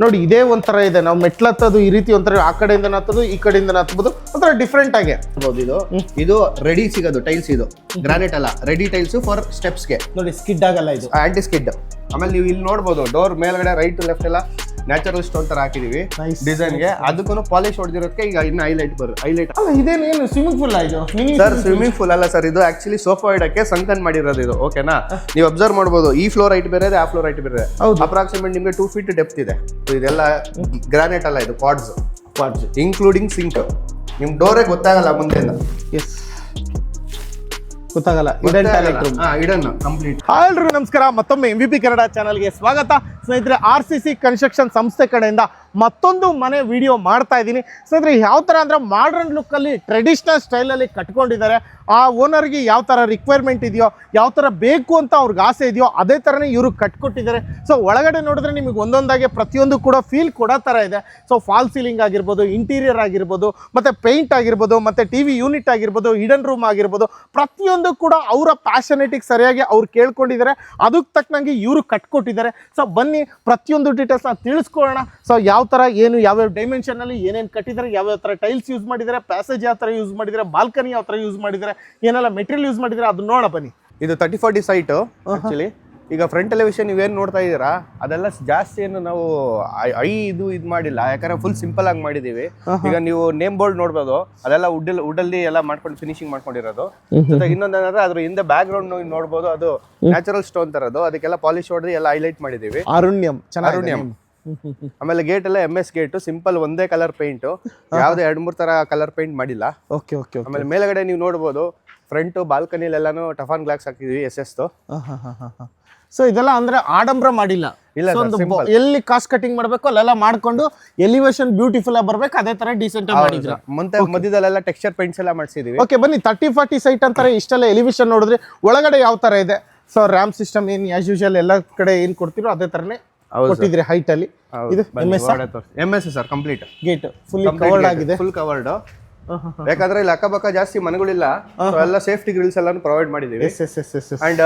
ನೋಡಿ ಇದೇ ಒಂಥರ ಇದೆ, ನಾವು ಮೆಟ್ಲತ್ತದು ಈ ರೀತಿ ಒಂಥರ ಆ ಕಡೆಯಿಂದ ಹತ್ತದು ಈ ಕಡೆಯಿಂದ ಹತ್ಬೋದು, ಒಂಥರ ಡಿಫ್ರೆಂಟ್ ಆಗಿ ಇದು ರೆಡಿ ಸಿಗೋದು ಟೈಲ್ಸ್, ಇದು ಗ್ರಾನೈಟ್ ಅಲ್ಲ, ರೆಡಿ ಟೈಲ್ಸ್ ಫಾರ್ ಸ್ಟೆಪ್ಸ್ಗೆ. ನೋಡಿ ಸ್ಕಿಡ್ ಆಗಲ್ಲ, ಇದು ಆಂಟಿ ಸ್ಕಿಡ್. ಆಮೇಲೆ ನೀವು ಇಲ್ಲಿ ನೋಡ್ಬೋದು ಡೋರ್ ಮೇಲ್ಗಡೆ ರೈಟ್ ಲೆಫ್ಟ್ ಎಲ್ಲ ನ್ಯಾಚುರಲ್ ಸ್ಟೋನ್ ತರ ಹಾಕಿದೀವಿ ಡಿಸೈನ್ಗೆ. ಅದಕ್ಕೂ ಪಾಲಿಶ್ ಹೊಡೆದಿರೋದಕ್ಕೆ ಈಗ ಇನ್ನು ಹೈಲೈಟ್ ಅಲ್ಲ. ಇದೇನೇನು ಸ್ವಿಮ್ಮಿಂಗ್ ಪೂಲ್ ಇದು? ಸರ್ ಸ್ವಿಮ್ಮಿಂಗ್ ಪೂಲ್ ಅಲ್ಲ ಸರ್, ಇದು ಆಕ್ಚುಲಿ ಸೋಫಾ ಇಡಕ್ಕೆ ಸಂಕನ್ ಮಾಡಿರೋದು ಇದು. ಓಕೆನಾ, ನೀವು ಅಬ್ಸರ್ವ್ ಮಾಡ್ಬೋದು, ಈ ಫ್ಲೋರ್ ಹೈಟ್ ಬೇರೆ, ಆ ಫ್ಲೋರ್ ಹೈಟ್ ಬೇರೆ. ಅಪ್ರಾಕ್ಸಿಮೇಟ್ ನಿಮಗೆ 2 feet ಡೆಪ್ತ್ ಇದೆ. ಇದೆಲ್ಲ ಗ್ರಾನೈಟ್ ಅಲ್ಲ, ಇದು ಕ್ವಾಡ್ಸ್ ಇನ್ಕ್ಲೂಡಿಂಗ್ ಸಿಂಕ್. ನಿಮ್ ಡೋರೇ ಗೊತ್ತಾಗಲ್ಲ ಮುಂದೆಯಿಂದ. ಎಸ್, ಗೊತ್ತಾಗಲ್ಲ. ಇಡನ್ ಕಂಪ್ಲೀಟ್. ಎಲ್ರಿಗೂ ನಮಸ್ಕಾರ, ಮತ್ತೊಮ್ಮೆ MVP ಕನ್ನಡ ಚಾನಲ್ಗೆ ಸ್ವಾಗತ. ಸ್ನೇಹಿತರೆ, RCC ಕನ್ಸ್ಟ್ರಕ್ಷನ್ ಸಂಸ್ಥೆ ಕಡೆಯಿಂದ ಮತ್ತೊಂದು ಮನೆ ವಿಡಿಯೋ ಮಾಡ್ತಾ ಇದ್ದೀನಿ. ಸ್ನೇಹಿತರೆ, ಯಾವ ಥರ ಅಂದರೆ ಮಾಡರ್ನ್ ಲುಕ್ಕಲ್ಲಿ ಟ್ರೆಡಿಷ್ನಲ್ ಸ್ಟೈಲಲ್ಲಿ ಕಟ್ಕೊಂಡಿದ್ದಾರೆ. ಆ ಓನರ್ಗೆ ಯಾವ ಥರ ರಿಕ್ವೈರ್ಮೆಂಟ್ ಇದೆಯೋ, ಯಾವ ಥರ ಬೇಕು ಅಂತ ಅವ್ರಿಗೆ ಆಸೆ ಇದೆಯೋ ಅದೇ ಥರನೇ ಇವರು ಕಟ್ಕೊಟ್ಟಿದ್ದಾರೆ. ಸೊ ಒಳಗಡೆ ನೋಡಿದ್ರೆ ನಿಮಗೆ ಒಂದೊಂದಾಗಿ ಪ್ರತಿಯೊಂದು ಕೂಡ ಫೀಲ್ ಕೊಡೋ ಥರ ಇದೆ. ಸೊ ಫಾಲ್ ಸೀಲಿಂಗ್ ಆಗಿರ್ಬೋದು, ಇಂಟೀರಿಯರ್ ಆಗಿರ್ಬೋದು, ಮತ್ತು ಪೇಂಟ್ ಆಗಿರ್ಬೋದು, ಮತ್ತು TV ಯೂನಿಟ್ ಆಗಿರ್ಬೋದು, ಹಿಡನ್ ರೂಮ್ ಆಗಿರ್ಬೋದು, ಪ್ರತಿಯೊಂದು ಕೂಡ ಅವರ ಪ್ಯಾಷನೇಟಿಗೆ ಸರಿಯಾಗಿ ಅವ್ರು ಕೇಳ್ಕೊಂಡಿದ್ದಾರೆ. ಅದಕ್ಕೆ ತಕ್ಕನಂಗೆ ಇವರು ಕಟ್ಕೊಟ್ಟಿದ್ದಾರೆ. ಸೊ ಬನ್ನಿ ಪ್ರತಿಯೊಂದು ಡೀಟೇಲ್ಸ್ನ ತಿಳಿಸ್ಕೊಳ್ಳೋಣ. ಸೊ ಯಾವ ಥರ ಏನು, ಯಾವ್ಯಾವ ಡೈಮೆನ್ಷನಲ್ಲಿ ಏನೇನು ಕಟ್ಟಿದ್ದಾರೆ, ಯಾವ್ಯಾವ ಥರ ಟೈಲ್ಸ್ ಯೂಸ್ ಮಾಡಿದ್ದಾರೆ, ಪ್ಯಾಸೇಜ್ ಯಾವ ಥರ ಯೂಸ್ ಮಾಡಿದ್ದಾರೆ, ಬಾಲ್ಕನಿ ಯಾವ ಥರ ಯೂಸ್ ಮಾಡಿದ್ದಾರೆ, ಏನೆಲ್ಲ ಮೆಟೀರಿಯಲ್ ಯೂಸ್ ಮಾಡಿದ್ದಾರೆ, ಅದು ನೋಡೋಣ ಬನ್ನಿ. ಇದು 30-40 ಸೈಟ್ ಆಕ್ಚುಲಿ. ಈಗ ಫ್ರಂಟ್ ಎಲಿವೇಶನ್ ನೀವೇನು ನೋಡ್ತಾ ಇದ್ದೀರಾ ಅದೆಲ್ಲ ಜಾಸ್ತಿ ಏನು ನಾವು ಇದು ಮಾಡಿಲ್ಲ, ಯಾಕಂದ್ರೆ ಫುಲ್ ಸಿಂಪಲ್ ಆಗಿ ಮಾಡಿದೀವಿ. ಈಗ ನೀವು ನೇಮ್ ಬೋರ್ಡ್ ನೋಡ್ಬೋದು, ಅದೆಲ್ಲ ವುಡ್ಡಲ್ಲಿ ಎಲ್ಲ ಮಾಡ್ಕೊಂಡು ಫಿನಿಶಿಂಗ್ ಮಾಡ್ಕೊಂಡಿರೋದು. ಜೊತೆಗೆ ಇನ್ನೊಂದೇನಂದ್ರೆ ಅದ್ರ ಹಿಂದೆ ಬ್ಯಾಕ್ ಗ್ರೌಂಡ್ ನೋಡ್ಬೋದು, ಅದು ನ್ಯಾಚುರಲ್ ಸ್ಟೋನ್ ತರದು, ಅದಕ್ಕೆಲ್ಲ ಪಾಲಿಶ್ ಹೊಡೆದು ಎಲ್ಲ ಹೈಲೈಟ್ ಮಾಡಿದೀವಿ. ಅರುಣ್ಯಂ. ಆಮೇಲೆ ಗೇಟ್ ಎಲ್ಲ MS ಗೇಟ್, ಸಿಂಪಲ್ ಒಂದೇ ಕಲರ್ ಪೇಂಟ್, ಯಾವ್ದು 2-3 ತರ ಕಲರ್ ಪೇಂಟ್ ಮಾಡಿಲ್ಲ. Okay okay. ಆಮೇಲೆ ಮೇಲ್ಗಡೆ ನೀವು ನೋಡ್ಬೋದು ಫ್ರಂಟ್ ಬಾಲ್ಕನಿಲೆಲ್ಲಾನು ಟಫಾನ್ ಗ್ಲಾಸ್ ಹಾಕಿದ್ವಿ SS. ಸೊ ಇದೆಲ್ಲ ಅಂದ್ರೆ ಆಡಂಬರ ಮಾಡಿಲ್ಲ, ಇಲ್ಲ ಎಲ್ಲಿ ಕಾಸ್ಟ್ ಕಟಿಂಗ್ ಮಾಡ್ಬೇಕು ಅಲ್ಲೆಲ್ಲ ಮಾಡ್ಕೊಂಡು ಎಲಿವೇಶನ್ ಬ್ಯೂಟಿಫುಲ್ ಆಗಿ ಬರ್ಬೇಕು, ಅದೇ ತರ ಡೀಸೆಂಟ್ ಆಗಿ ಮಾಡಿದ್ರು. ಮಧ್ಯದಲ್ಲೆಲ್ಲ ಟೆಕ್ಸ್ಚರ್ ಪೇಂಟ್ಸ್ ಎಲ್ಲ ಮಾಡಿಸಿದೀವಿ. ಓಕೆ ಬನ್ನಿ, 30-40 ಸೈಟ್ ಅಂತಾರೆ. ಇಷ್ಟೆಲ್ಲ ಎಲಿವೇಶನ್ ನೋಡಿದ್ರೆ ಒಳಗಡೆ ಯಾವ ತರ ಇದೆ. ಸೊ ರ್ಯಾಮ್ ಸಿಸ್ಟಮ್ ಏನ್ ಆಸ್ ಯೂಶುವಲ್ ಎಲ್ಲ ಕಡೆ ಏನ್ ಕೊಡ್ತಿರೋ ಅದೇ ತರನೇ ಕೊಟ್ಟಿದ್ರಿ ಹೈಟ್ ಅಲ್ಲಿ. ಇದು MS sir, complete gate full covered ಆಗಿದೆ, ಫುಲ್ ಕವರ್ಡ್. ಯಾಕಂದ್ರೆ ಇಲ್ಲಿ ಅಕ್ಕಪಕ್ಕ ಜಾಸ್ತಿ ಮನೆಗಳಿಲ್ಲ, ಎಲ್ಲ ಸೇಫ್ಟಿ ಗ್ರಿಲ್ಸ್ ಎಲ್ಲ ಪ್ರೊವೈಡ್ ಮಾಡಿದೀವಿ. ಅಂಡ್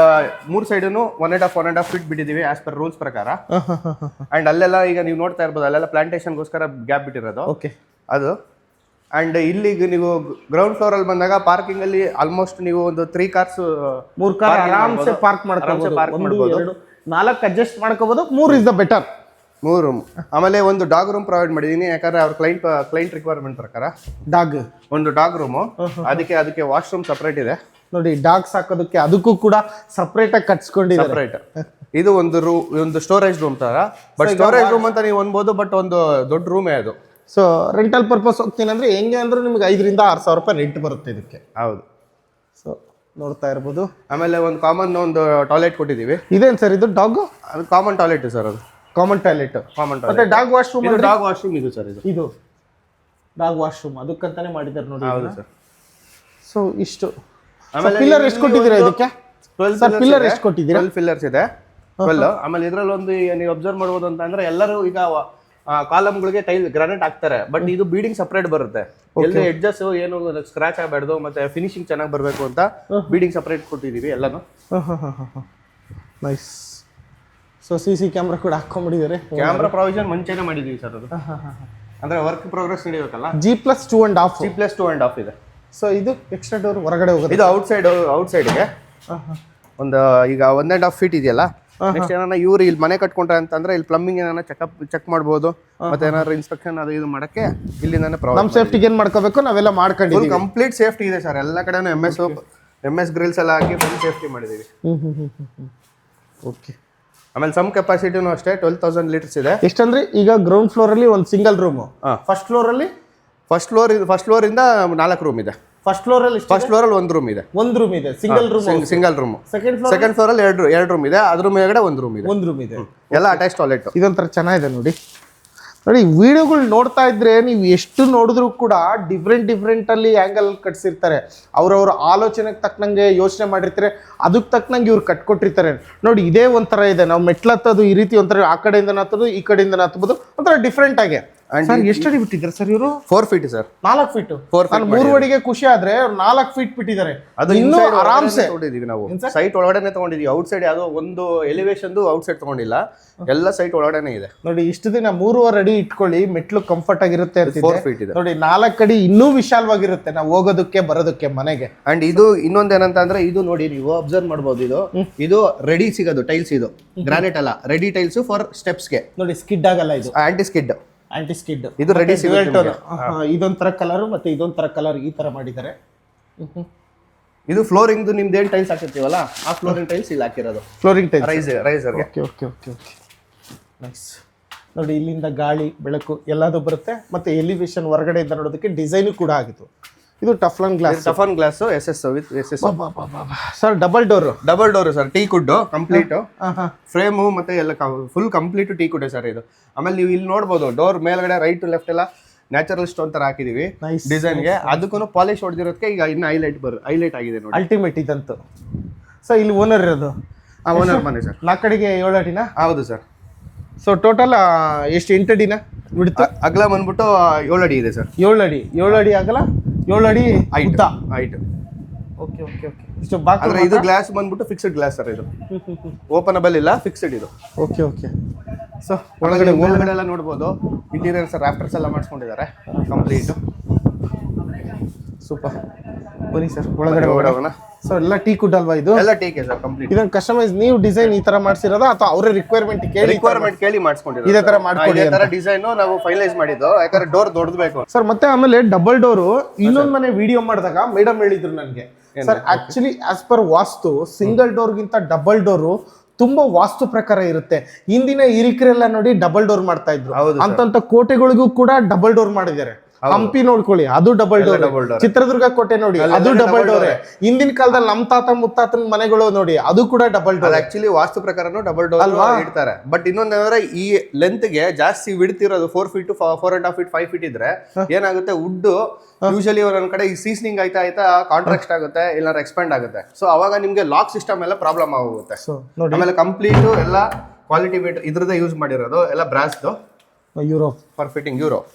3 ಸೈಡ್ನು 1.5 ಫೀಟ್ ಬಿಟ್ಟಿದೀವಿ ಆಸ್ ಪರ್ ರೂಲ್ಸ್ ಪ್ರಕಾರ. ಅಂಡ್ ಅಲ್ಲೆಲ್ಲ ಈಗ ನೀವು ನೋಡ್ತಾ ಇರ್ಬೋದು, ಅಲ್ಲೆಲ್ಲ ಪ್ಲಾಂಟೇಶನ್ ಗೋಸ್ಕರ ಗ್ಯಾಪ್ ಬಿಟ್ಟಿರೋದು ಅದು. ಅಂಡ್ ಇಲ್ಲಿ ನೀವು ಗ್ರೌಂಡ್ ಫ್ಲೋರ್ ಅಲ್ಲಿ ಬಂದಾಗ ಪಾರ್ಕಿಂಗ್ ಅಲ್ಲಿ ಆಲ್ಮೋಸ್ಟ್ ನೀವು ಒಂದು 3 ಕಾರ್ಸ್ 3 ಕಾರ್ ಆರಾಮ್ಸೆ ಪಾರ್ಕ್ ಮಾಡ್ಕೋಬಹುದು. 4 ಅಡ್ಜಸ್ಟ್ ಮಾಡ್ಕೋಬಹುದು. 3 ಇಸ್ ದ ಬೆಟರ್. 3 ರೂಮ್. ಆಮೇಲೆ ಒಂದು ಡಾಗ್ ರೂಮ್ ಪ್ರೊವೈಡ್ ಮಾಡಿದೀನಿ, ಯಾಕಂದ್ರೆ ಅವ್ರ ಕ್ಲೈಂಟ್ ರಿಕ್ವೈರ್ಮೆಂಟ್ ಪ್ರಕಾರ ಒಂದು ಡಾಗ್ ರೂಮ್. ಅದಕ್ಕೆ ವಾಶ್ರೂಮ್ ಸಪರೇಟ್ ಇದೆ. ನೋಡಿ, ಡಾಗ್ ಸಾಕೋದಕ್ಕೆ ಅದಕ್ಕೂ ಕೂಡ ಸಪರೇಟ್ ಆಗಿ ಕಟ್ಸ್ಕೊಂಡಿದ್ದಾರೆ. ಸಪರೇಟ್. ಇದು ಒಂದು ಸ್ಟೋರೇಜ್ ರೂಮ್ ತರ, ಬಟ್ ಸ್ಟೋರೇಜ್ ರೂಮ್ ಅಂತ ನೀವು ಅನ್ಬೋದು, ಬಟ್ ಒಂದು ದೊಡ್ಡ ರೂಮೇ ಅದು. ಸೊ ರೆಂಟಲ್ ಪರ್ಪಸ್ ಹೋಗ್ತೀನಿ ಅಂದ್ರೆ ಹೆಂಗೆ ಅಂದ್ರೆ ನಿಮ್ಗೆ 5,000 to 6,000 ರೂಪಾಯಿ ರೆಂಟ್ ಬರುತ್ತೆ ಇದಕ್ಕೆ. ಹೌದು. ಸೊ ನೋಡ್ತಾ ಇರ್ಬೋದು. ಆಮೇಲೆ ಒಂದು ಕಾಮನ್ ಒಂದು ಟಾಯ್ಲೆಟ್ ಕೊಟ್ಟಿದ್ದೀವಿ. ಇದೇನು ಸರ್ ಇದು? ಡಾಗ್ ಅದು ಕಾಮನ್ ಟಾಯ್ಲೆಟ್ ಸರ್, ಅದು ಕಾಮನ್ ಟಾಯ್ಲೆಟ್. ಮತ್ತೆ ಡಾಗ್ ವಾಶ್ರೂಮ್ ಇದು ಸರ್, ಇದು ಡಾಗ್ ವಾಶ್ರೂಮ್ ಅದಕ್ಕಂತಾನೆ ಮಾಡಿದ್ದಾರೆ ನೋಡಿ. ಹೌದು ಸರ್. ಸೊ ಇಷ್ಟು. ಆಮೇಲೆ ಪಿಲ್ಲರ್ ಎಷ್ಟು ಕೊಟ್ಟಿದ್ದೀರಾ ಇದಕ್ಕೆ? 12 ಪಿಲ್ಲರ್ ಎಷ್ಟು ಕೊಟ್ಟಿದ್ದೀರಾ? 12 ಪಿಲ್ಲರ್ಸ್ ಇದೆ. 12. ಆಮೇಲೆ ಇದರಲ್ಲಿ ಒಂದು ನೀವು ಅಬ್ಸರ್ವ್ ಮಾಡ್ಬೋದು ಅಂತ ಅಂದ್ರೆ, ಎಲ್ಲರೂ ಈಗ ಕಾಲಮ್ಗಳಿಗೆ ಟೈಲ್ ಗ್ರಾನೈಟ್ ಹಾಕ್ತಾರೆ, ಬಟ್ ಇದು ಬೀಡಿಂಗ್ ಸಪರೇಟ್ ಬರುತ್ತೆ. ಎಲ್ಲಿ ಎಡ್ಜಸ್ ಏನು ಸ್ಕ್ರಾಚ್ ಆಗಬಾರ್ದು, ಮತ್ತೆ ಫಿನಿಶಿಂಗ್ ಚೆನ್ನಾಗಿ ಬರಬೇಕು ಅಂತ ಬೀಡಿಂಗ್ ಸಪರೇಟ್ ಕೊಟ್ಟಿದ್ದೀವಿ ಎಲ್ಲಾನು. ನೈಸ್. ಸೊ CC ಕ್ಯಾಮ್ರಾ ಕೂಡ ಹಾಕೊಂಡ್ಬಿಟ್ಟಿದ್ದಾರೆ. ಕ್ಯಾಮ್ರಾ ಪ್ರೊವಿಷನ್ ಮುಂಚೆನೇ ಮಾಡಿದೀವಿ ಸರ್, ಅದು ಅಂದ್ರೆ ವರ್ಕ್ ಪ್ರೋಗ್ರೆಸ್ ನಡೆಯಬೇಕಲ್ಲ. G+2.5 ಇದೆ. ಸೊ ಇದು ಎಕ್ಸ್ಟ್ರಾ ಡೋರ್ ಹೊರಗಡೆ ಹೋಗೋದು. ಇದು ಔಟ್ಸೈಡ್ಗೆ ಒಂದು ಈಗ 1.5 ಫೀಟ್ ಇದೆಯಲ್ಲ. ನೆಕ್ಸ್ಟ್ ಏನಾರ ಇವ್ರು ಇಲ್ಲಿ ಮನೆ ಕಟ್ಕೊಂಡ್ರೆ ಅಂತಂದ್ರೆ ಇಲ್ಲಿ ಪ್ಲಂಬಿಂಗ್ ಏನಾರ ಚೆಕ್ ಮಾಡ್ಬೋದು, ಮತ್ತೆ ಏನಾದ್ರು ಇನ್ಸ್ಪೆಕ್ಷನ್ ಅದು ಇದು ಮಾಡಕ್ಕೆ ಇಲ್ಲಿಂದಾನೆ ನಮ್ಮ ಸೇಫ್ಟಿಗೆ ಏನ್ ಮಾಡ್ಕೋಬೇಕು ನಾವೆಲ್ಲ ಮಾಡ್ಕೊಂಡಿದ್ದೀವಿ. ಕಂಪ್ಲೀಟ್ ಸೇಫ್ಟಿ ಇದೆ ಸರ್, ಎಲ್ಲ ಕಡೆನೂ MS ಗ್ರಿಲ್ಸ್ ಎಲ್ಲ ಹಾಕಿ ಫುಲ್ ಸೇಫ್ಟಿ ಮಾಡಿದೀವಿ. ಓಕೆ. ಆಮೇಲೆ ಸಮ್ ಕೆಪಾಸಿಟಿನೂ ಅಷ್ಟೇ 12,000 ಲೀಟರ್ಸ್ ಇದೆ. ಎಷ್ಟಂದ್ರೆ ಈಗ ಗ್ರೌಂಡ್ ಫ್ಲೋರ್ ಅಲ್ಲಿ ಒಂದು ಸಿಂಗಲ್ ರೂಮ್, ಫಸ್ಟ್ ಫ್ಲೋರ್ ಇಂದ 4 ರೂಮ್ ಇದೆ. ಫಸ್ಟ್ ಫ್ಲೋರ್ ಅಲ್ಲಿ ಒಂದು ರೂಮ್ ಇದೆ. Single room. ಸೆಕೆಂಡ್ ಫ್ಲೋರ್ ಅಲ್ಲಿ 2 ರೂಮ್ ಇದೆ. ಅದ್ರ ಮೇಲ್ಗಡೆ ಒಂದು ರೂಮ್ ಇದೆ. ಎಲ್ಲ ಅಟ್ಯಾಚ್ ಟಾಯ್ಲೆಟ್. ಇದೊಂಥರ ಚೆನ್ನಾಗಿದೆ ನೋಡಿ. ವಿಡಿಯೋಗಳು ನೋಡ್ತಾ ಇದ್ರೆ ನೀವು ಎಷ್ಟು ನೋಡಿದ್ರು ಕೂಡ ಡಿಫ್ರೆಂಟ್ ಅಲ್ಲಿ ಆಂಗಲ್ ಕಟ್ಸಿರ್ತಾರೆ. ಅವ್ರವ್ರ ಆಲೋಚನೆಗೆ ತಕ್ಕನಂಗೆ ಯೋಚನೆ ಮಾಡಿರ್ತಾರೆ, ಅದಕ್ಕೆ ತಕ್ಕನಂಗೆ ಇವ್ರು ಕಟ್ಕೊಟ್ಟಿರ್ತಾರೆ. ನೋಡಿ ಇದೇ ಒಂಥರ ಇದೆ, ನಾವು ಮೆಟ್ಲತ್ತದು ಈ ರೀತಿ ಒಂಥರ ಆ ಕಡೆಯಿಂದ ಹತ್ತದು ಈ ಕಡೆಯಿಂದ ಹತ್ಬೋದು, ಒಂಥರ ಡಿಫ್ರೆಂಟ್ ಆಗಿ. And ಸರ್ ಎಷ್ಟು ಅಡಿ ಬಿಟ್ಟಿದ್ದಾರೆ ಸರ್ ಇವರು? 4 feet ಸರ್. 4 ಫೀಟ್. 4 feet ನಾನು 3 ಅಡಿಗೆ ಖುಷಿ ಆದ್ರೆ 4 ಫೀಟ್ ಬಿಟ್ಟಿದ್ದಾರೆ. ಅದು ಇನ್ನೂ ಆರಾಮ್ಸೆ ತಗೊಂಡಿದೀವಿ ನಾವು. ಸೈಟ್ ಒಳಗಡೆನೆ ತಗೊಂಡಿದೀವಿ. ಔಟ್ ಸೈಡ್ ಯಾವ್ದೋ ಒಂದು ಎಲಿವೇಶನ್ ಔಟ್ ಸೈಡ್ ತಗೊಂಡಿಲ್ಲ, ಎಲ್ಲ ಸೈಟ್ ಒಳಗಡೆನೆ ಇದೆ. ನೋಡಿ ಇಷ್ಟು ದಿನ 3.5 ಅಡಿ ಇಟ್ಕೊಳ್ಳಿ, ಮೆಟ್ಲು ಕಂಫರ್ಟ್ ಆಗಿರುತ್ತೆ ಅಂತಿದೆ. 4 feet ಇದೆ ನೋಡಿ 4 ಅಡಿ ಇನ್ನೂ ವಿಶಾಲವಾಗಿರುತ್ತೆ ನಾವು ಹೋಗೋದಕ್ಕೆ ಬರೋದಕ್ಕೆ ಮನೆಗೆ. ಅಂಡ್ ಇದು ಇನ್ನೊಂದೇನಂತ ಅಂದ್ರೆ ಇದು ನೋಡಿ ನೀವು ಅಬ್ಸರ್ವ್ ಮಾಡಬಹುದು, ಇದು ರೆಡಿ ಸಿಗೋದು ಟೈಲ್ಸ್, ಇದು ಗ್ರಾನೈಟ್ ಅಲ್ಲ, ರೆಡಿ ಟೈಲ್ಸ್ ಫಾರ್ ಸ್ಟೆಪ್ಸ್ಗೆ. ನೋಡಿ ಸ್ಕಿಡ್ ಆಗಲ್ಲ, ಇದು ಆಂಟಿ ಸ್ಕಿಡ್. ಇದು ರೆಡಿ ಸಿಗುತ್ತೆ. ಇದೊಂಥರ ಕಲರ್ ಮತ್ತೆ ಇದೊಂಥರ ಕಲರ್ ಈ ತರ ಮಾಡಿದ್ದಾರೆ. ಇದು ಫ್ಲೋರಿಂಗ್ ನಿಮ್ದು ಏನ್ ಟೈಲ್ಸ್ ಹಾಕಿರ್ತೀವಲ್ಲ ಆ ಫ್ಲೋರಿಂಗ್ ಟೈಲ್ಸ್ ಇಲ್ಲಿ ಹಾಕಿರೋದು. Flooring tiles riser. Okay. Nice. ನೋಡಿ ಇಲ್ಲಿಂದ ಗಾಳಿ ಬೆಳಕು ಎಲ್ಲದೂ ಬರುತ್ತೆ. ಮತ್ತೆ ಎಲಿವೇಶನ್ ಹೊರಗಡೆಯಿಂದ ನೋಡೋದಕ್ಕೆ ಡಿಸೈನು ಕೂಡ ಆಗಿತ್ತು. ಇದು ಟಫ್ಲಾನ್ glass SS with SS. Sir double door sir, teak wood complete frame ಮತ್ತೆ ಎಲ್ಲ full complete teak wood sir ಇದು. ಆಮೇಲೆ ನೀವು ಇಲ್ಲಿ ನೋಡ್ಬೋದು ಡೋರ್ ಮೇಲ್ಗಡೆ ರೈಟ್ ಟು ಲೆಫ್ಟ್ ಎಲ್ಲ ನ್ಯಾಚುರಲ್ ಸ್ಟೋನ್ ತರ ಹಾಕಿದೀವಿ ಡಿಸೈನ್ಗೆ. ಅದಕ್ಕೂ ಪಾಲಿಶ್ ಹೊಡೆದಿರೋದಕ್ಕೆ ಈಗ ಇನ್ನು ಹೈಲೈಟ್ ಆಗಿದೆ ನೋಡಿ. ಅಲ್ಟಿಮೇಟ್ ಇದಂತೂ. ಸೊ ಇಲ್ಲಿ ಓನರ್ ಇರೋದು? ಓನರ್ ಮನೆ ಸರ್. 4 ಅಡಿಗೆ 7 ಅಡಿನಾ? ಹೌದು ಸರ್. ಸೊ ಟೋಟಲ್ ಎಷ್ಟು 8 ಅಡಿನ ಬಿಡ್ತು? ಅಗಲ ಬಂದ್ಬಿಟ್ಟು 7 ಅಡಿ ಇದೆ ಸರ್. 7 ಅಡಿ ಅಗಲ, 7 ಅಡಿ ಹೈಟ್. ಓಕೆ. ಇಷ್ಟು ಬಾಕ್ಸ್. ಇದು ಗ್ಲಾಸ್ ಬಂದ್ಬಿಟ್ಟು ಫಿಕ್ಸ್ಡ್ ಗ್ಲಾಸ್ ಸರ್, ಇದು ಓಪನಬಲ್ ಇಲ್ಲ, ಫಿಕ್ಸ್ಡ್ ಇದು. ಓಕೆ. ಸೊ ಒಳಗಡೆ ಎಲ್ಲ ನೋಡ್ಬೋದು ಇಂಟೀರಿಯರ್ಸ್ ರಾಫ್ಟರ್ಸ್ ಎಲ್ಲ ಮಾಡಿಸ್ಕೊಂಡಿದ್ದಾರೆ ಕಂಪ್ಲೀಟ್. ಸೂಪರ್. ಬನ್ನಿ ಸರ್ ಒಳಗಡೆ ಹೋಗೋಣ. ಸೊ ಎಲ್ಲ ಟೀ ಕುಡ್ ಅಲ್ವಾ ಇದು? ಎಲ್ಲ ಟೀಕೆ ಸರ್ ಕಂಪ್ಲೀಟ್. ಇದನ್ನ ಕಸ್ಟಮೈಸ್ ನೀವು ಡಿಸೈನ್ ಈ ತರ ಮಾಡ್ಸಿರೋದಾ ಅಥವಾ ಅವರೇ ರಿಕ್ವೈರ್ಮೆಂಟ್ ಕೇಳಿ ಮಾಡಿಸ್ಕೊಂಡಿರೋದು? ಇದೇ ತರ ಮಾಡ್ಕೊಡಿ. ಇದೇ ತರ ಡಿಸೈನ್ ನಾವು ಫೈನಲೈಸ್ ಮಾಡಿದ್ದು, ಯಾಕಂದ್ರೆ ಡೋರ್ ದೊಡ್ಡಬೇಕು ಸರ್. ಮತ್ತೆ ಆಮೇಲೆ ಡಬಲ್ ಡೋರು ಇನ್ನೊಂದು ಮನೆ ವಿಡಿಯೋ ಮಾಡಿದಾಗ ಮೇಡಮ್ ಹೇಳಿದ್ರು ನನಗೆ, ಸರ್ ಆಕ್ಚುಲಿ ಆಸ್ ಪರ್ ವಾಸ್ತು ಸಿಂಗಲ್ ಡೋರ್ಗಿಂತ ಡಬಲ್ ಡೋರು ತುಂಬಾ ವಾಸ್ತು ಪ್ರಕಾರ ಇರುತ್ತೆ. ಹಿಂದಿನ ಹಿರಿಕರೆಲ್ಲ ನೋಡಿ ಡಬಲ್ ಡೋರ್ ಮಾಡ್ತಾ ಇದ್ರು. ಅಂತಂತ ಕೋಟೆಗಳಿಗೂ ಕೂಡ ಡಬಲ್ ಡೋರ್ ಮಾಡಿದ್ದಾರೆ. ಹಂಪಿ ನೋಡ್ಕೊಳ್ಳಿ, ಅದು ಡಬಲ್ ಡೋರ್. ಚಿತ್ರದುರ್ಗ ಕೋಟೆ ನೋಡಿ, ಅದು ಡಬಲ್ ಡೋರ್. ಹಿಂದಿನ ಕಾಲದಲ್ಲಿ ನಮ್ ತಾತ ಮುತ್ತಾತನ ಮನೆಗಳು ನೋಡಿ, ಅದು ಕೂಡ ಡಬಲ್ ಡೋರ್. ಆಕ್ಚುಲಿ ವಾಸ್ತು ಪ್ರಕಾರನೂ ಡಬಲ್ ಡೋರ್ ಇಡ್ತಾರೆ. ಬಟ್ ಇನ್ನೊಂದಂದ್ರೆ ಈ ಲೆಂತ್ ಗೆ ಜಾಸ್ತಿ ವಿಡ್ತಿರೋದು 4 feet 4.5 feet 5 feet ಇದ್ರೆ ಏನಾಗುತ್ತೆ, ವುಡ್ ಯೂಶಲಿ ಒಂದ್ ಕಡೆ ಈ ಸೀಸನಿಂಗ್ ಆಯ್ತಾ ಕಾಂಟ್ರಾಕ್ಟ್ ಆಗುತ್ತೆ, ಇಲ್ಲ ಎಕ್ಸ್ಪ್ಯಾಂಡ್ ಆಗುತ್ತೆ. ಸೊ ಅವಾಗ ನಿಮ್ಗೆ ಲಾಕ್ ಸಿಸ್ಟಮ್ ಎಲ್ಲ ಪ್ರಾಬ್ಲಮ್ ಆಗುತ್ತೆ. ಆಮೇಲೆ ಕಂಪ್ಲೀಟ್ ಎಲ್ಲ ಕ್ವಾಲಿಟಿ ಮೀಟರ್ ಇದ್ರದ್ದೇ ಯೂಸ್ ಮಾಡಿರೋದು, ಎಲ್ಲ ಬ್ರಾಸ್ದು. Europe for fitting Europe.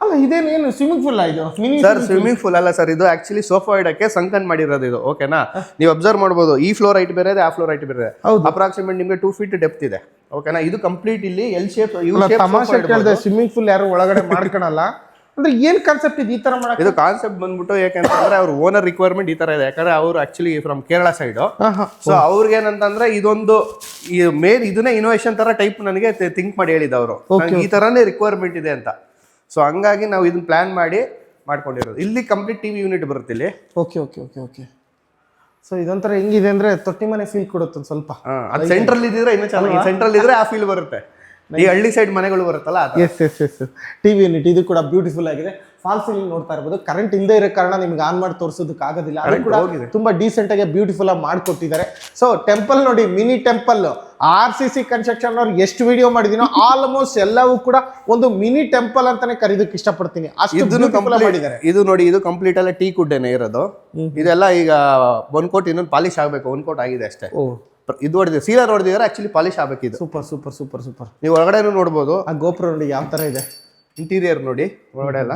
ಅಲ್ಲ ಇದೇನೇನು ಸ್ವಿಮ್ಮಿಂಗ್ ಪೂಲ್ ಇದು? ಸರ್ ಸ್ವಿಮ್ಮಿಂಗ್ ಪೂಲ್ ಅಲ್ಲ ಸರ್, ಇದು ಆಕ್ಚುಲಿ ಸೋಫಾ ಇಡಕ್ಕೆ ಸಂಕನ್ ಮಾಡಿರೋದು ಇದು. ಓಕೆನಾ, ನೀವು ಅಬ್ಸರ್ವ್ ಮಾಡಬಹುದು, ಈ ಫ್ಲೋರ್ ಹೈಟ್ ಬೇರೆ ಇದೆ, ಆ ಫ್ಲೋರ್ ಹೈಟ್ ಬೇರೆ. ಅಪ್ರಾಕ್ಸಿಮೇಟ್ ನಿಮಗೆ 2 feet ಡೆಪ್ತ್ ಇದೆ. ಓಕೆನಾ, ಇದು ಕಂಪ್ಲೀಟ್ ಇಲ್ಲಿ ಎಲ್ ಶೇಪ್. ತಮಾಷೆ ಕೇಳಿದೆ, ಸ್ವಿಮ್ಮಿಂಗ್ ಪೂಲ್ ಯಾರು ಒಳಗಡೆ ಮಾಡ್ಕೊಳಲ್ಲ ಅಂದ್ರೆ ಏನ್ ಕಾನ್ಸೆಪ್ಟ್ ಇದು? ಈ ತರ ಮಾಡಕ್ಕೆ ಇದು ಕಾನ್ಸೆಪ್ಟ್ ಬಂದ್ಬಿಟ್ಟು ಯಾಕಂತಂದ್ರೆ ಅವ್ರ ಓನರ್ ರಿಕ್ವೈರ್ಮೆಂಟ್ ಈ ತರ ಇದೆ. ಯಾಕಂದ್ರೆ ಅವರು actually from Kerala side. So ಅವ್ರಿಗೆ ಏನಂತಂದ್ರೆ ಇದೊಂದು ಮೇನ್ ಇದನ್ನೇ ಇನೋವೇಷನ್ ತರ ಟೈಪ್ ನನಗೆ ಥಿಂಕ್ ಮಾಡಿ ಹೇಳಿದವರು, ಈ ತರಾನೇ ರಿಕ್ವೈರ್ಮೆಂಟ್ ಇದೆ ಅಂತ. ಸೊ ಹಂಗಾಗಿ ನಾವು ಇದನ್ನ ಪ್ಲಾನ್ ಮಾಡಿ ಮಾಡ್ಕೊಂಡಿರೋದು. ಇಲ್ಲಿ ಕಂಪ್ಲೀಟ್ ಟಿವಿ ಯೂನಿಟ್ ಬರುತ್ತೆ ಇಲ್ಲಿ. ಓಕೆ. ಸೊ ಇದೊಂಥರ ಹೆಂಗಿದೆ ಅಂದ್ರೆ ತೊಟ್ಟಿ ಮನೆ ಫೀಲ್ ಕೊಡುತ್ತೆ ಒಂದು ಸ್ವಲ್ಪ. ಅದು ಸೆಂಟ್ರಲ್ ಇದ್ರೆ ಇನ್ನೂ ಚೆನ್ನಾಗಿ, ಸೆಂಟ್ರಲ್ ಇದ್ರೆ ಆ ಫೀಲ್ ಬರುತ್ತೆ. ಈ ಹಳ್ಳಿ ಸೈಡ್ ಮನೆಗಳು ಬರುತ್ತಲ್ಲ. ಎಸ್ ಟಿವಿ ಯೂನಿಟ್ ಇದು ಕೂಡ ಬ್ಯೂಟಿಫುಲ್ ಆಗಿದೆ. ಫಾಲ್ ಸೀಲಿಂಗ್ ನೋಡ್ತಾ ಇರ್ಬೋದು. ಕರೆಂಟ್ ಇಲ್ಲದೆ ಇರೋ ಕಾರಣ ನಿಮ್ಗೆ ಆನ್ ಮಾಡಿ ತೋರಿಸೋದಕ್ಕೆ ಆಗೋದಿಲ್ಲ. ಅದು ಕೂಡ ತುಂಬಾ ಡೀಸೆಂಟ್ ಆಗಿ ಬ್ಯೂಟಿಫುಲ್ ಆಗಿ ಮಾಡ್ಕೊಟ್ಟಿದ್ದಾರೆ. ಸೊ ಟೆಂಪಲ್ ನೋಡಿ, ಮಿನಿ ಟೆಂಪಲ್. RCC ಕನ್ಸ್ಟ್ರಕ್ಷನ್ ಅವ್ರು ಎಷ್ಟು ವಿಡಿಯೋ ಮಾಡಿದೀನೋ ಆಲ್ಮೋಸ್ಟ್ ಎಲ್ಲವೂ ಕೂಡ ಒಂದು ಮಿನಿ ಟೆಂಪಲ್ ಅಂತಾನೆ ಕರೀದಕ್ಕೆ ಇಷ್ಟಪಡ್ತೀನಿ. ಅಷ್ಟು ಮಾಡಿದ್ದಾರೆ. ಇದು ನೋಡಿ, ಇದು ಕಂಪ್ಲೀಟ್ ಎಲ್ಲ ಟೀ ಕುಡ್ಡೇನೆ ಇರೋದು. ಇದೆಲ್ಲ ಈಗ 1 ಕೋಟ್ ಇನ್ನೊಂದು ಪಾಲಿಶ್ ಆಗಬೇಕು. 1 ಕೋಟ್ ಆಗಿದೆ ಅಷ್ಟೇ. ಇದು ಹೊಡೆದಿದೆ, ಸೀಲರ್ ಹೊಡೆದಿದ್ದಾರೆ, ಆಕ್ಚುಲಿ ಪಾಲಿಶ್ ಆಗಬೇಕಿದೆ. ಸೂಪರ್. ನೀವು ಹೊರಗಡೆ ನೋಡ್ಬೋದು. ಆ ಗೋಪುರ ನೋಡಿ ಯಾವ ತರ ಇದೆ, ಇಂಟೀರಿಯರ್ ನೋಡಿ ಒಳಗಡೆ ಎಲ್ಲ.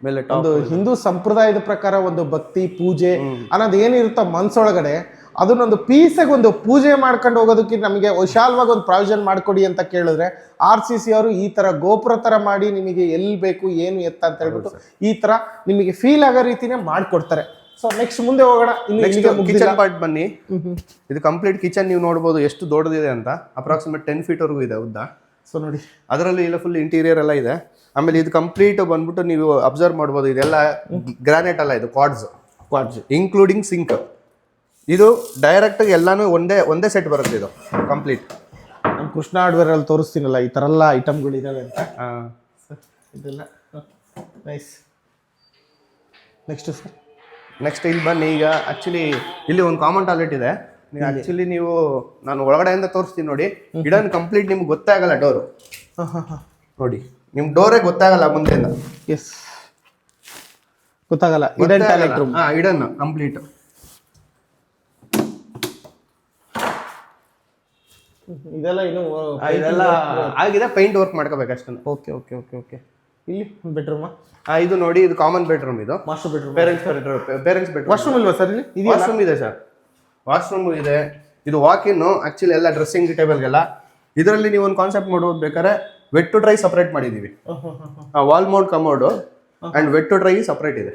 ಮೇಲೆ ಒಂದು ಹಿಂದೂ ಸಂಪ್ರದಾಯದ ಪ್ರಕಾರ ಒಂದು ಭಕ್ತಿ ಪೂಜೆ ಅನ್ನೋದು ಏನಿರುತ್ತೋ ಮನ್ಸೊಳಗಡೆ, ಅದನ್ನೊಂದು ಪೀಸಾಗಿ ಒಂದು ಪೂಜೆ ಮಾಡ್ಕೊಂಡು ಹೋಗೋದಕ್ಕೆ ನಮಗೆ ವಿಶಾಲವಾಗಿ ಒಂದು ಪ್ರಾವಿಷನ್ ಮಾಡಿಕೊಡಿ ಅಂತ ಕೇಳಿದ್ರೆ RCC ಅವರು ಈ ತರ ಗೋಪುರ ತರ ಮಾಡಿ ನಿಮಗೆ ಎಲ್ಲಿ ಬೇಕು ಏನು ಎತ್ತ ಅಂತ ಹೇಳ್ಬಿಟ್ಟು ಈ ತರ ನಿಮಗೆ ಫೀಲ್ ಆಗೋ ರೀತಿನೇ ಮಾಡ್ಕೊಡ್ತಾರೆ. ಸೊ ನೆಕ್ಸ್ಟ್ ಮುಂದೆ ಹೋಗೋಣ. ಕಿಚನ್ ಪಾರ್ಟ್ ಬನ್ನಿ. ಇದು ಕಂಪ್ಲೀಟ್ ಕಿಚನ್ ನೀವು ನೋಡ್ಬೋದು ಎಷ್ಟು ದೊಡ್ಡದಿದೆ ಅಂತ. ಅಪ್ರಾಕ್ಸಿಮೇಟ್ 10 feet ವರೆಗೂ ಇದೆ ಉದ್ದ. ಸೊ ನೋಡಿ, ಅದರಲ್ಲಿ ಇಲ್ಲ ಫುಲ್ ಇಂಟೀರಿಯರ್ ಎಲ್ಲ ಇದೆ. ಆಮೇಲೆ ಇದು ಕಂಪ್ಲೀಟ್ ಬಂದ್ಬಿಟ್ಟು ನೀವು ಅಬ್ಸರ್ವ್ ಮಾಡ್ಬೋದು, ಇದೆಲ್ಲ ಗ್ರಾನೈಟ್ ಅಲ್ಲ, ಇದು ಕ್ವಾಡ್ಜ್ ಇನ್ಕ್ಲೂಡಿಂಗ್ ಸಿಂಕ್. ಇದು ಡೈರೆಕ್ಟ್ ಎಲ್ಲಾನು ಒಂದೇ ಸೆಟ್ ಬರುತ್ತೆ. ಇದು ಕಂಪ್ಲೀಟ್ ನಮ್ಮ ಕೃಷ್ಣ ಹಾರ್ಡ್ವೇರ್ ಅಲ್ಲಿ ತೋರಿಸ್ತೀನಲ್ಲ, ಈ ತರ ಎಲ್ಲ ಐಟಮ್ಗಳು ಇದಾವೆ ಅಂತ. ಇದೆಲ್ಲ ನೈಸ್. ನೆಕ್ಸ್ಟ್ ಇಲ್ಲಿ ಬನ್ನಿ. ಈಗ ಆಕ್ಚುಲಿ ಇಲ್ಲಿ ಒಂದು ಕಾಮನ್ ಟಾಯ್ಲೆಟ್ ಇದೆ. ಆಕ್ಚುಲಿ ನೀವು ನಾನು ಒಳಗಡೆಯಿಂದ ತೋರಿಸ್ತೀನಿ ನೋಡಿ. ಇಡನ್ ಕಂಪ್ಲೀಟ್ ನಿಮ್ಗೆ ಗೊತ್ತೇ ಆಗಲ್ಲ ಡೋರು. ನೋಡಿ, ನಿಮ್ ಡೋರೇ ಗೊತ್ತಾಗಲ್ಲ ಮುಂದೆಯಿಂದ. ಎಸ್, ಗೊತ್ತಾಗಲ್ಲ. Hidden toilet room. ಇದೆಲ್ಲ ಇನ್ನು ಇದೆಲ್ಲ ಆಗಿದೆ, ಪೇಂಟ್ ವರ್ಕ್ ಮಾಡ್ಕೋಬೇಕಷ್ಟೇ. Okay okay okay okay. ಇಲ್ಲಿ ಬೆಡ್ರೂಮಾ? ಇದು ನೋಡಿ, ಇದು ಕಾಮನ್ ಬೆಡ್ರೂಮ್, ಇದು master bedroom. Parents bedroom. Washroom ಇಲ್ವಾ ಸರ್ ಇಲ್ಲಿ? ವಾಶ್ರೂಮ್ ಇದೆ ಸರ್, ವಾಶ್ರೂಮ್ ಇದೆ. ಇದು ವಾಕ್ ಇನ್ ಆಕ್ಚುಲಿ ಎಲ್ಲ ಡ್ರೆಸ್ಸಿಂಗ್ ಟೇಬಲ್ಗೆಲ್ಲ. ಇದರಲ್ಲಿ ನೀವು ಒಂದು ಕಾನ್ಸೆಪ್ಟ್ ನೋಡೋದು ಬೇಕಾದ್ರೆ ವೆಟ್ ಟು ಡ್ರೈ ಸಪರೇಟ್ ಮಾಡಿದೀವಿ. Wall mount commode and wet to dry separate ಇದೆ.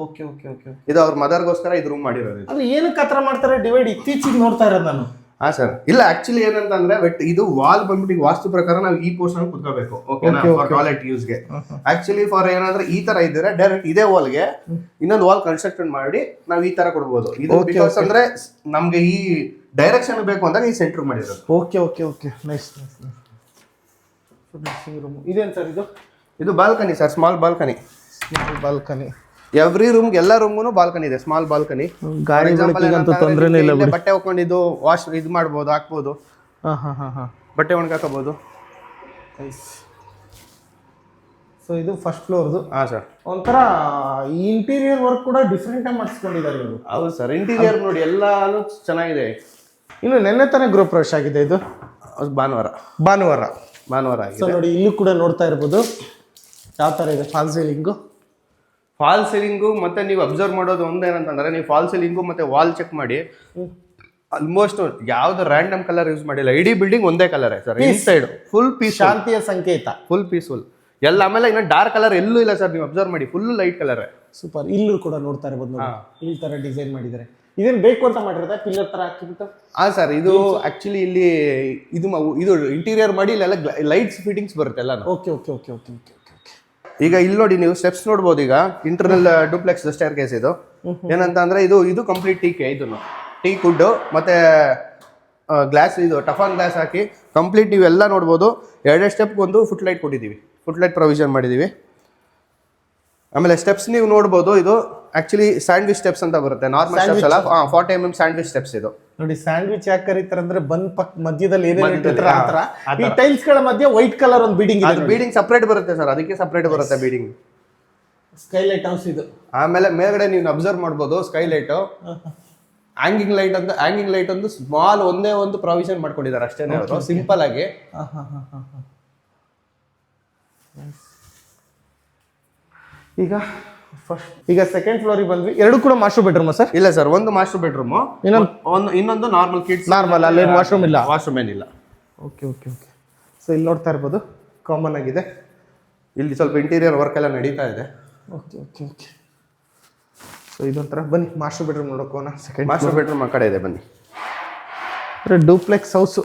Okay okay okay. ಇದು ಅವ್ರ ಮದರ್ಗೋಸ್ಕರ ಇದು ರೂಮ್ ಮಾಡಿರೋದು. ಅದು ಏನಕ್ಕೆ ಆ ಥರ ಮಾಡ್ತಾರೆ ಡಿವೈಡ್? ಇತ್ತೀಚೆಗೆ ನೋಡ್ತಾ ಇರೋದು ನಾನು. ಹಾ ಸರ್, ಇಲ್ಲ ಆಕ್ಚುಲಿ ಏನಂತಂದ್ರೆ ಇದು ವಾಲ್ ಬಂದ್ಬಿಟ್ಟು ವಾಸ್ತು ಪ್ರಕಾರ ನಾವು ಈ ಪೋರ್ಷನ್ ಕುತ್ಕೋಬೇಕು, ಓಕೆನಾ, ಫಾರ್ ಟಾಯ್ಲೆಟ್ ಯೂಸ್ಗೆ. ಆಕ್ಚುಲಿ ಫಾರ್ ಏನಾದ್ರೆ ಈ ತರ ಇದ್ರೆ ಡೈರೆಕ್ಟ್ ಇದೇ ವಾಲ್ಗೆ ಇನ್ನೊಂದು ವಾಲ್ ಕನ್ಸ್ಟ್ರಕ್ಷನ್ ಮಾಡಿ ನಾವು ಈ ತರ ಕೊಡ್ಬೋದು. ಇದು ಬಿಕಾಸ್ ಅಂದ್ರೆ ನಮ್ಗೆ ಈ ಡೈರೆಕ್ಷನ್ ಬೇಕು ಅಂದಾಗ ಈ ಸೆಂಟರ್ ಮಾಡಿರೋದು. Okay okay okay, nice nice. Room ಇದೇನು ಸರ್ ಇದು? ಇದು balcony sir, small balcony. Balcony every ರೂಮ್ಗೆ, ಎಲ್ಲ ರೂಮ್ಗೂ ಬಾಲ್ಕನಿ ಇದೆ, ಸ್ಮಾಲ್ ಬಾಲ್ಕನಿ. ತೊಂದರೆನೇ ಇಲ್ಲ. ಬಟ್ಟೆ ಹಾಕೊಂಡಿದ್ದು ವಾಶ್ ಇದು ಮಾಡ್ಬೋದು, ಹಾಕ್ಬೋದು. ಬಟ್ಟೆ ಒಣಗಾಕಬಹುದು. ಸೊ ಇದು ಫಸ್ಟ್ ಫ್ಲೋರ್ದು. ಹಾಂ ಸರ್. ಒಂಥರ ಇಂಟೀರಿಯರ್ ವರ್ಕ್ ಕೂಡ ಡಿಫ್ರೆಂಟ್ ಆಗಿ ಮಾಡಿಸ್ಕೊಂಡಿದ್ದಾರೆ ಇವರು. ಹೌದು ಸರ್, ಇಂಟೀರಿಯರ್ ನೋಡಿ ಎಲ್ಲಾನು ಚೆನ್ನಾಗಿದೆ. ಇನ್ನು ನೆನ್ನೆ ತಾನೇ ಗೃಹ ಪ್ರವೇಶ ಆಗಿದೆ ಇದು? ಭಾನುವಾರ ಆಗಿದೆ. ಸೊ ನೋಡಿ, ಇಲ್ಲೂ ಕೂಡ ನೋಡ್ತಾ ಇರ್ಬೋದು ಯಾವ ಥರ ಇದೆ ಫಾಲ್ ಸೀಲಿಂಗು. ಫಾಲ್ ಸೀಲಿಂಗು ಮತ್ತೆ ನೀವು ಅಬ್ಸರ್ವ್ ಮಾಡೋದು ಒಂದೇನಂತಂದ್ರೆ, ನೀವು ಫಾಲ್ ಸೀಲಿಂಗು ಮತ್ತೆ ವಾಲ್ ಚೆಕ್ ಮಾಡಿ, ಆಲ್ಮೋಸ್ಟ್ ಯಾವ್ದು ರ್ಯಾಂಡಮ್ ಕಲರ್ ಯೂಸ್ ಮಾಡಿಲ್ಲ. ಇಡೀ ಬಿಲ್ಡಿಂಗ್ ಒಂದೇ colour sir, inside full peace, ಶಾಂತಿಯ ಸಂಕೇತ, ಫುಲ್ ಪೀಸ್ಫುಲ್ ಎಲ್ಲ. ಆಮೇಲೆ ಇನ್ನು ಡಾರ್ಕ್ ಕಲರ್ ಎಲ್ಲೂ ಇಲ್ಲ ಸರ್, ನೀವು ಅಬ್ಸರ್ವ್ ಮಾಡಿ, ಫುಲ್ ಲೈಟ್ ಕಲರ್. ಸೂಪರ್. ಇಲ್ಲೂ ಕೂಡ ನೋಡ್ತಾ ಇರ್ಬೋದು ನೋಡಿ, ಈ ತರ ಡಿಸೈನ್ ಮಾಡಿದ್ದಾರೆ. ಇದೇನು ಬೇಕು ಅಂತ ಮಾಡಿರೋದ ಪಿಲ್ಲರ್ ತರ ಹಾಕಿಬಿಟ್ಟು? ಹಾ ಸರ್, ಇದು ಆಕ್ಚುಲಿ ಇಲ್ಲಿ ಇದು ಇಂಟೀರಿಯರ್ ಮಾಡಿ ಇಲ್ಲೆಲ್ಲ ಲೈಟ್ಸ್ ಫಿಟ್ಟಿಂಗ್ಸ್ ಬರುತ್ತೆ ಎಲ್ಲ. Okay okay okay okay okay. ಈಗ ಇಲ್ಲಿ ನೋಡಿ, ನೀವು ಸ್ಟೆಪ್ಸ್ ನೋಡ್ಬೋದು. ಈಗ ಇಂಟರ್ನಲ್ ಡೂಪ್ಲೆಕ್ಸ್ ಸ್ಟೇರ್ ಕೇಸ್ ಇದು. ಏನಂತ ಅಂದ್ರೆ ಇದು ಕಂಪ್ಲೀಟ್ ಟೀಕೆ, ಇದನ್ನು ಟೀ ಕುಡ್ ಮತ್ತೆ ಗ್ಲಾಸ್, ಇದು ಟಫಾನ್ ಗ್ಲಾಸ್ ಹಾಕಿ ಕಂಪ್ಲೀಟ್ ನೀವೆಲ್ಲ ನೋಡ್ಬೋದು. ಎರಡೇ ಸ್ಟೆಪ್ಗೆ ಒಂದು ಫುಟ್ ಲೈಟ್ ಕೊಟ್ಟಿದ್ದೀವಿ, ಫುಟ್ ಲೈಟ್ ಪ್ರೊವಿಷನ್ ಮಾಡಿದ್ದೀವಿ. ಆಮೇಲೆ ಸ್ಟೆಪ್ಸ್ ನೀವು ನೋಡ್ಬೋದು, ಇದು ಆಕ್ಚುಲಿ ಸ್ಯಾಂಡ್ವಿಚ್ ಸ್ಟೆಪ್ಸ್ ಅಂತ ಬರುತ್ತೆ, ನಾರ್ಮಲ್ ಸ್ಟೆಪ್ಸ್ ಅಲ್ಲ. 40 mm ಸ್ಯಾಂಡ್ವಿಚ್ ಸ್ಟೆಪ್ಸ್ ಇದು. ನೋಡಿ, ಸ್ಯಾಂಡ್ವಿಚ್ ಯಾಕೆ ಕರೀತಾರೆ ಅಂದ್ರೆ ಬನ್ ಪಕ್ ಮಧ್ಯದಲ್ಲಿ ಏನೇನು ಇಟ್ಟಿರ್ತಾರೆ ಆ ಥರ. ಈ ಟೈಲ್ಸ್ ಗಳ ಮಧ್ಯೆ ವೈಟ್ ಕಲರ್ ಒಂದು ಬಿಲ್ಡಿಂಗ್ ಇದೆ. ಬಿಲ್ಡಿಂಗ್ ಸಪರೇಟ್ ಬರುತ್ತೆ ಸರ್, ಅದಕ್ಕೆ ಸಪರೇಟ್ ಬರುತ್ತೆ ಬಿಲ್ಡಿಂಗ್. ಸ್ಕೈಲೈಟ್ ಹೌಸ್ ಇದು. ಆಮೇಲೆ ಮೇಲ್ಗಡೆ ನೀವು ಅಬ್ಸರ್ವ್ ಮಾಡ್ಬೋದು, ಸ್ಕೈಲೈಟ್, ಹ್ಯಾಂಗಿಂಗ್ ಲೈಟ್ ಒಂದು ಸ್ಮಾಲ್ ಒಂದೇ ಒಂದು ಪ್ರೊವಿಷನ್ ಮಾಡ್ಕೊಂಡಿದ್ದಾರೆ ಅಷ್ಟೇ, ಸಿಂಪಲ್ ಆಗಿ. ಈಗ ಸೆಕೆಂಡ್ ಫ್ಲೋರಿಗೆ ಬಂದ್ವಿ. ಎರಡು ಕೂಡ ಮಾಸ್ಟರ್ ಬೆಡ್ರೂಮ್ ಸರ್? ಇಲ್ಲ ಸರ್, ಒಂದು ಮಾಸ್ಟರ್ ಬೆಡ್ರೂಮ್, ಇನ್ನೊಂದು ನಾರ್ಮಲ್ ಕಿಡ್ಸ್. ನಾರ್ಮಲ್, ಅಲ್ಲಿ ವಾಶ್ರೂಮ್ ಇಲ್ಲ? ವಾಶ್ರೂಮ್ ಏನಿಲ್ಲ. Okay okay okay. ಸೊ ಇಲ್ಲಿ ನೋಡ್ತಾ ಇರ್ಬೋದು, ಕಾಮನ್ ಆಗಿದೆ. ಇಲ್ಲಿ ಸ್ವಲ್ಪ ಇಂಟೀರಿಯರ್ ವರ್ಕ್ ಎಲ್ಲ ನಡೀತಾ ಇದೆ. Okay okay okay. ಸೊ ಇದೊಂಥರ, ಬನ್ನಿ ಮಾಸ್ಟರ್ ಬೆಡ್ರೂಮ್ ನೋಡೋಕೋಣ. ಸೆಕೆಂಡ್ ಮಾಸ್ಟರ್ ಬೆಡ್ರೂಮ್ ಆ ಕಡೆ ಇದೆ, ಬನ್ನಿ. Duplex house.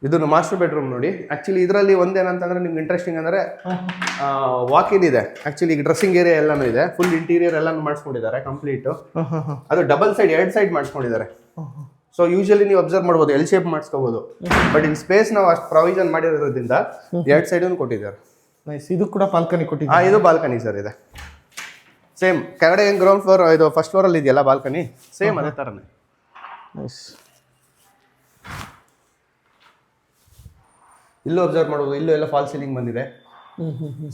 ಇದು ಮಾಸ್ಟರ್ ಬೆಡ್ರೂಮ್ ನೋಡಿ. ಆಕ್ಚುಲಿ ಇದರಲ್ಲಿ ಒಂದೇನಂತಂದ್ರೆ ನಿಮ್ಗೆ ಇಂಟ್ರೆಸ್ಟಿಂಗ್ ಅಂದ್ರೆ ವಾಕ್ ಇನ್ ಇದೆ. ಆಕ್ಚುಲಿ ಈಗ ಡ್ರೆಸ್ಸಿಂಗ್ ಏರಿಯಾ ಎಲ್ಲಾನು ಇದೆ, ಫುಲ್ ಇಂಟೀರಿಯರ್ ಎಲ್ಲಾನು ಮಾಡಿಸ್ಕೊಂಡಿದ್ದಾರೆ ಕಂಪ್ಲೀಟ್. ಅದು ಡಬಲ್ ಸೈಡ್, 2 ಸೈಡ್ ಮಾಡಿಸ್ಕೊಂಡಿದ್ದಾರೆ. ಸೊ ಯೂಶಲಿ ನೀವು ಅಬ್ಸರ್ವ್ ಮಾಡ್ಬೋದು, ಎಲ್ ಶೇಪ್ ಮಾಡಿಸ್ಕೋಬಹುದು. ಬಟ್ ಇಲ್ಲಿ ಸ್ಪೇಸ್ ನಾವು ಅಷ್ಟು ಪ್ರೊವಿಷನ್ ಮಾಡಿರೋದ್ರಿಂದ 2 ಸೈಡ್ ಕೊಟ್ಟಿದ್ದಾರೆ. ಇದು ಕೂಡ ಬಾಲ್ಕನಿ ಕೊಟ್ಟಿದ್ದಾರೆ. ಇದು ಬಾಲ್ಕನಿ ಸರ್ ಇದೆ. ಸೇಮ್ ಕೆಳಗಡೆ ಏನು ಗ್ರೌಂಡ್ ಫ್ಲೋರ್, ಇದು ಫಸ್ಟ್ ಫ್ಲೋರ್ ಅಲ್ಲಿ ಇದೆಯಲ್ಲ ಬಾಲ್ಕನಿ, ಸೇಮ್ ಅದೇ ತರನೇ. ಇಲ್ಲೂ ಅಬ್ಸರ್ವ್ ಮಾಡ್ಬೋದು, ಇಲ್ಲೂ ಎಲ್ಲ ಫಾಲ್ ಸೀಲಿಂಗ್ ಬಂದಿದೆ.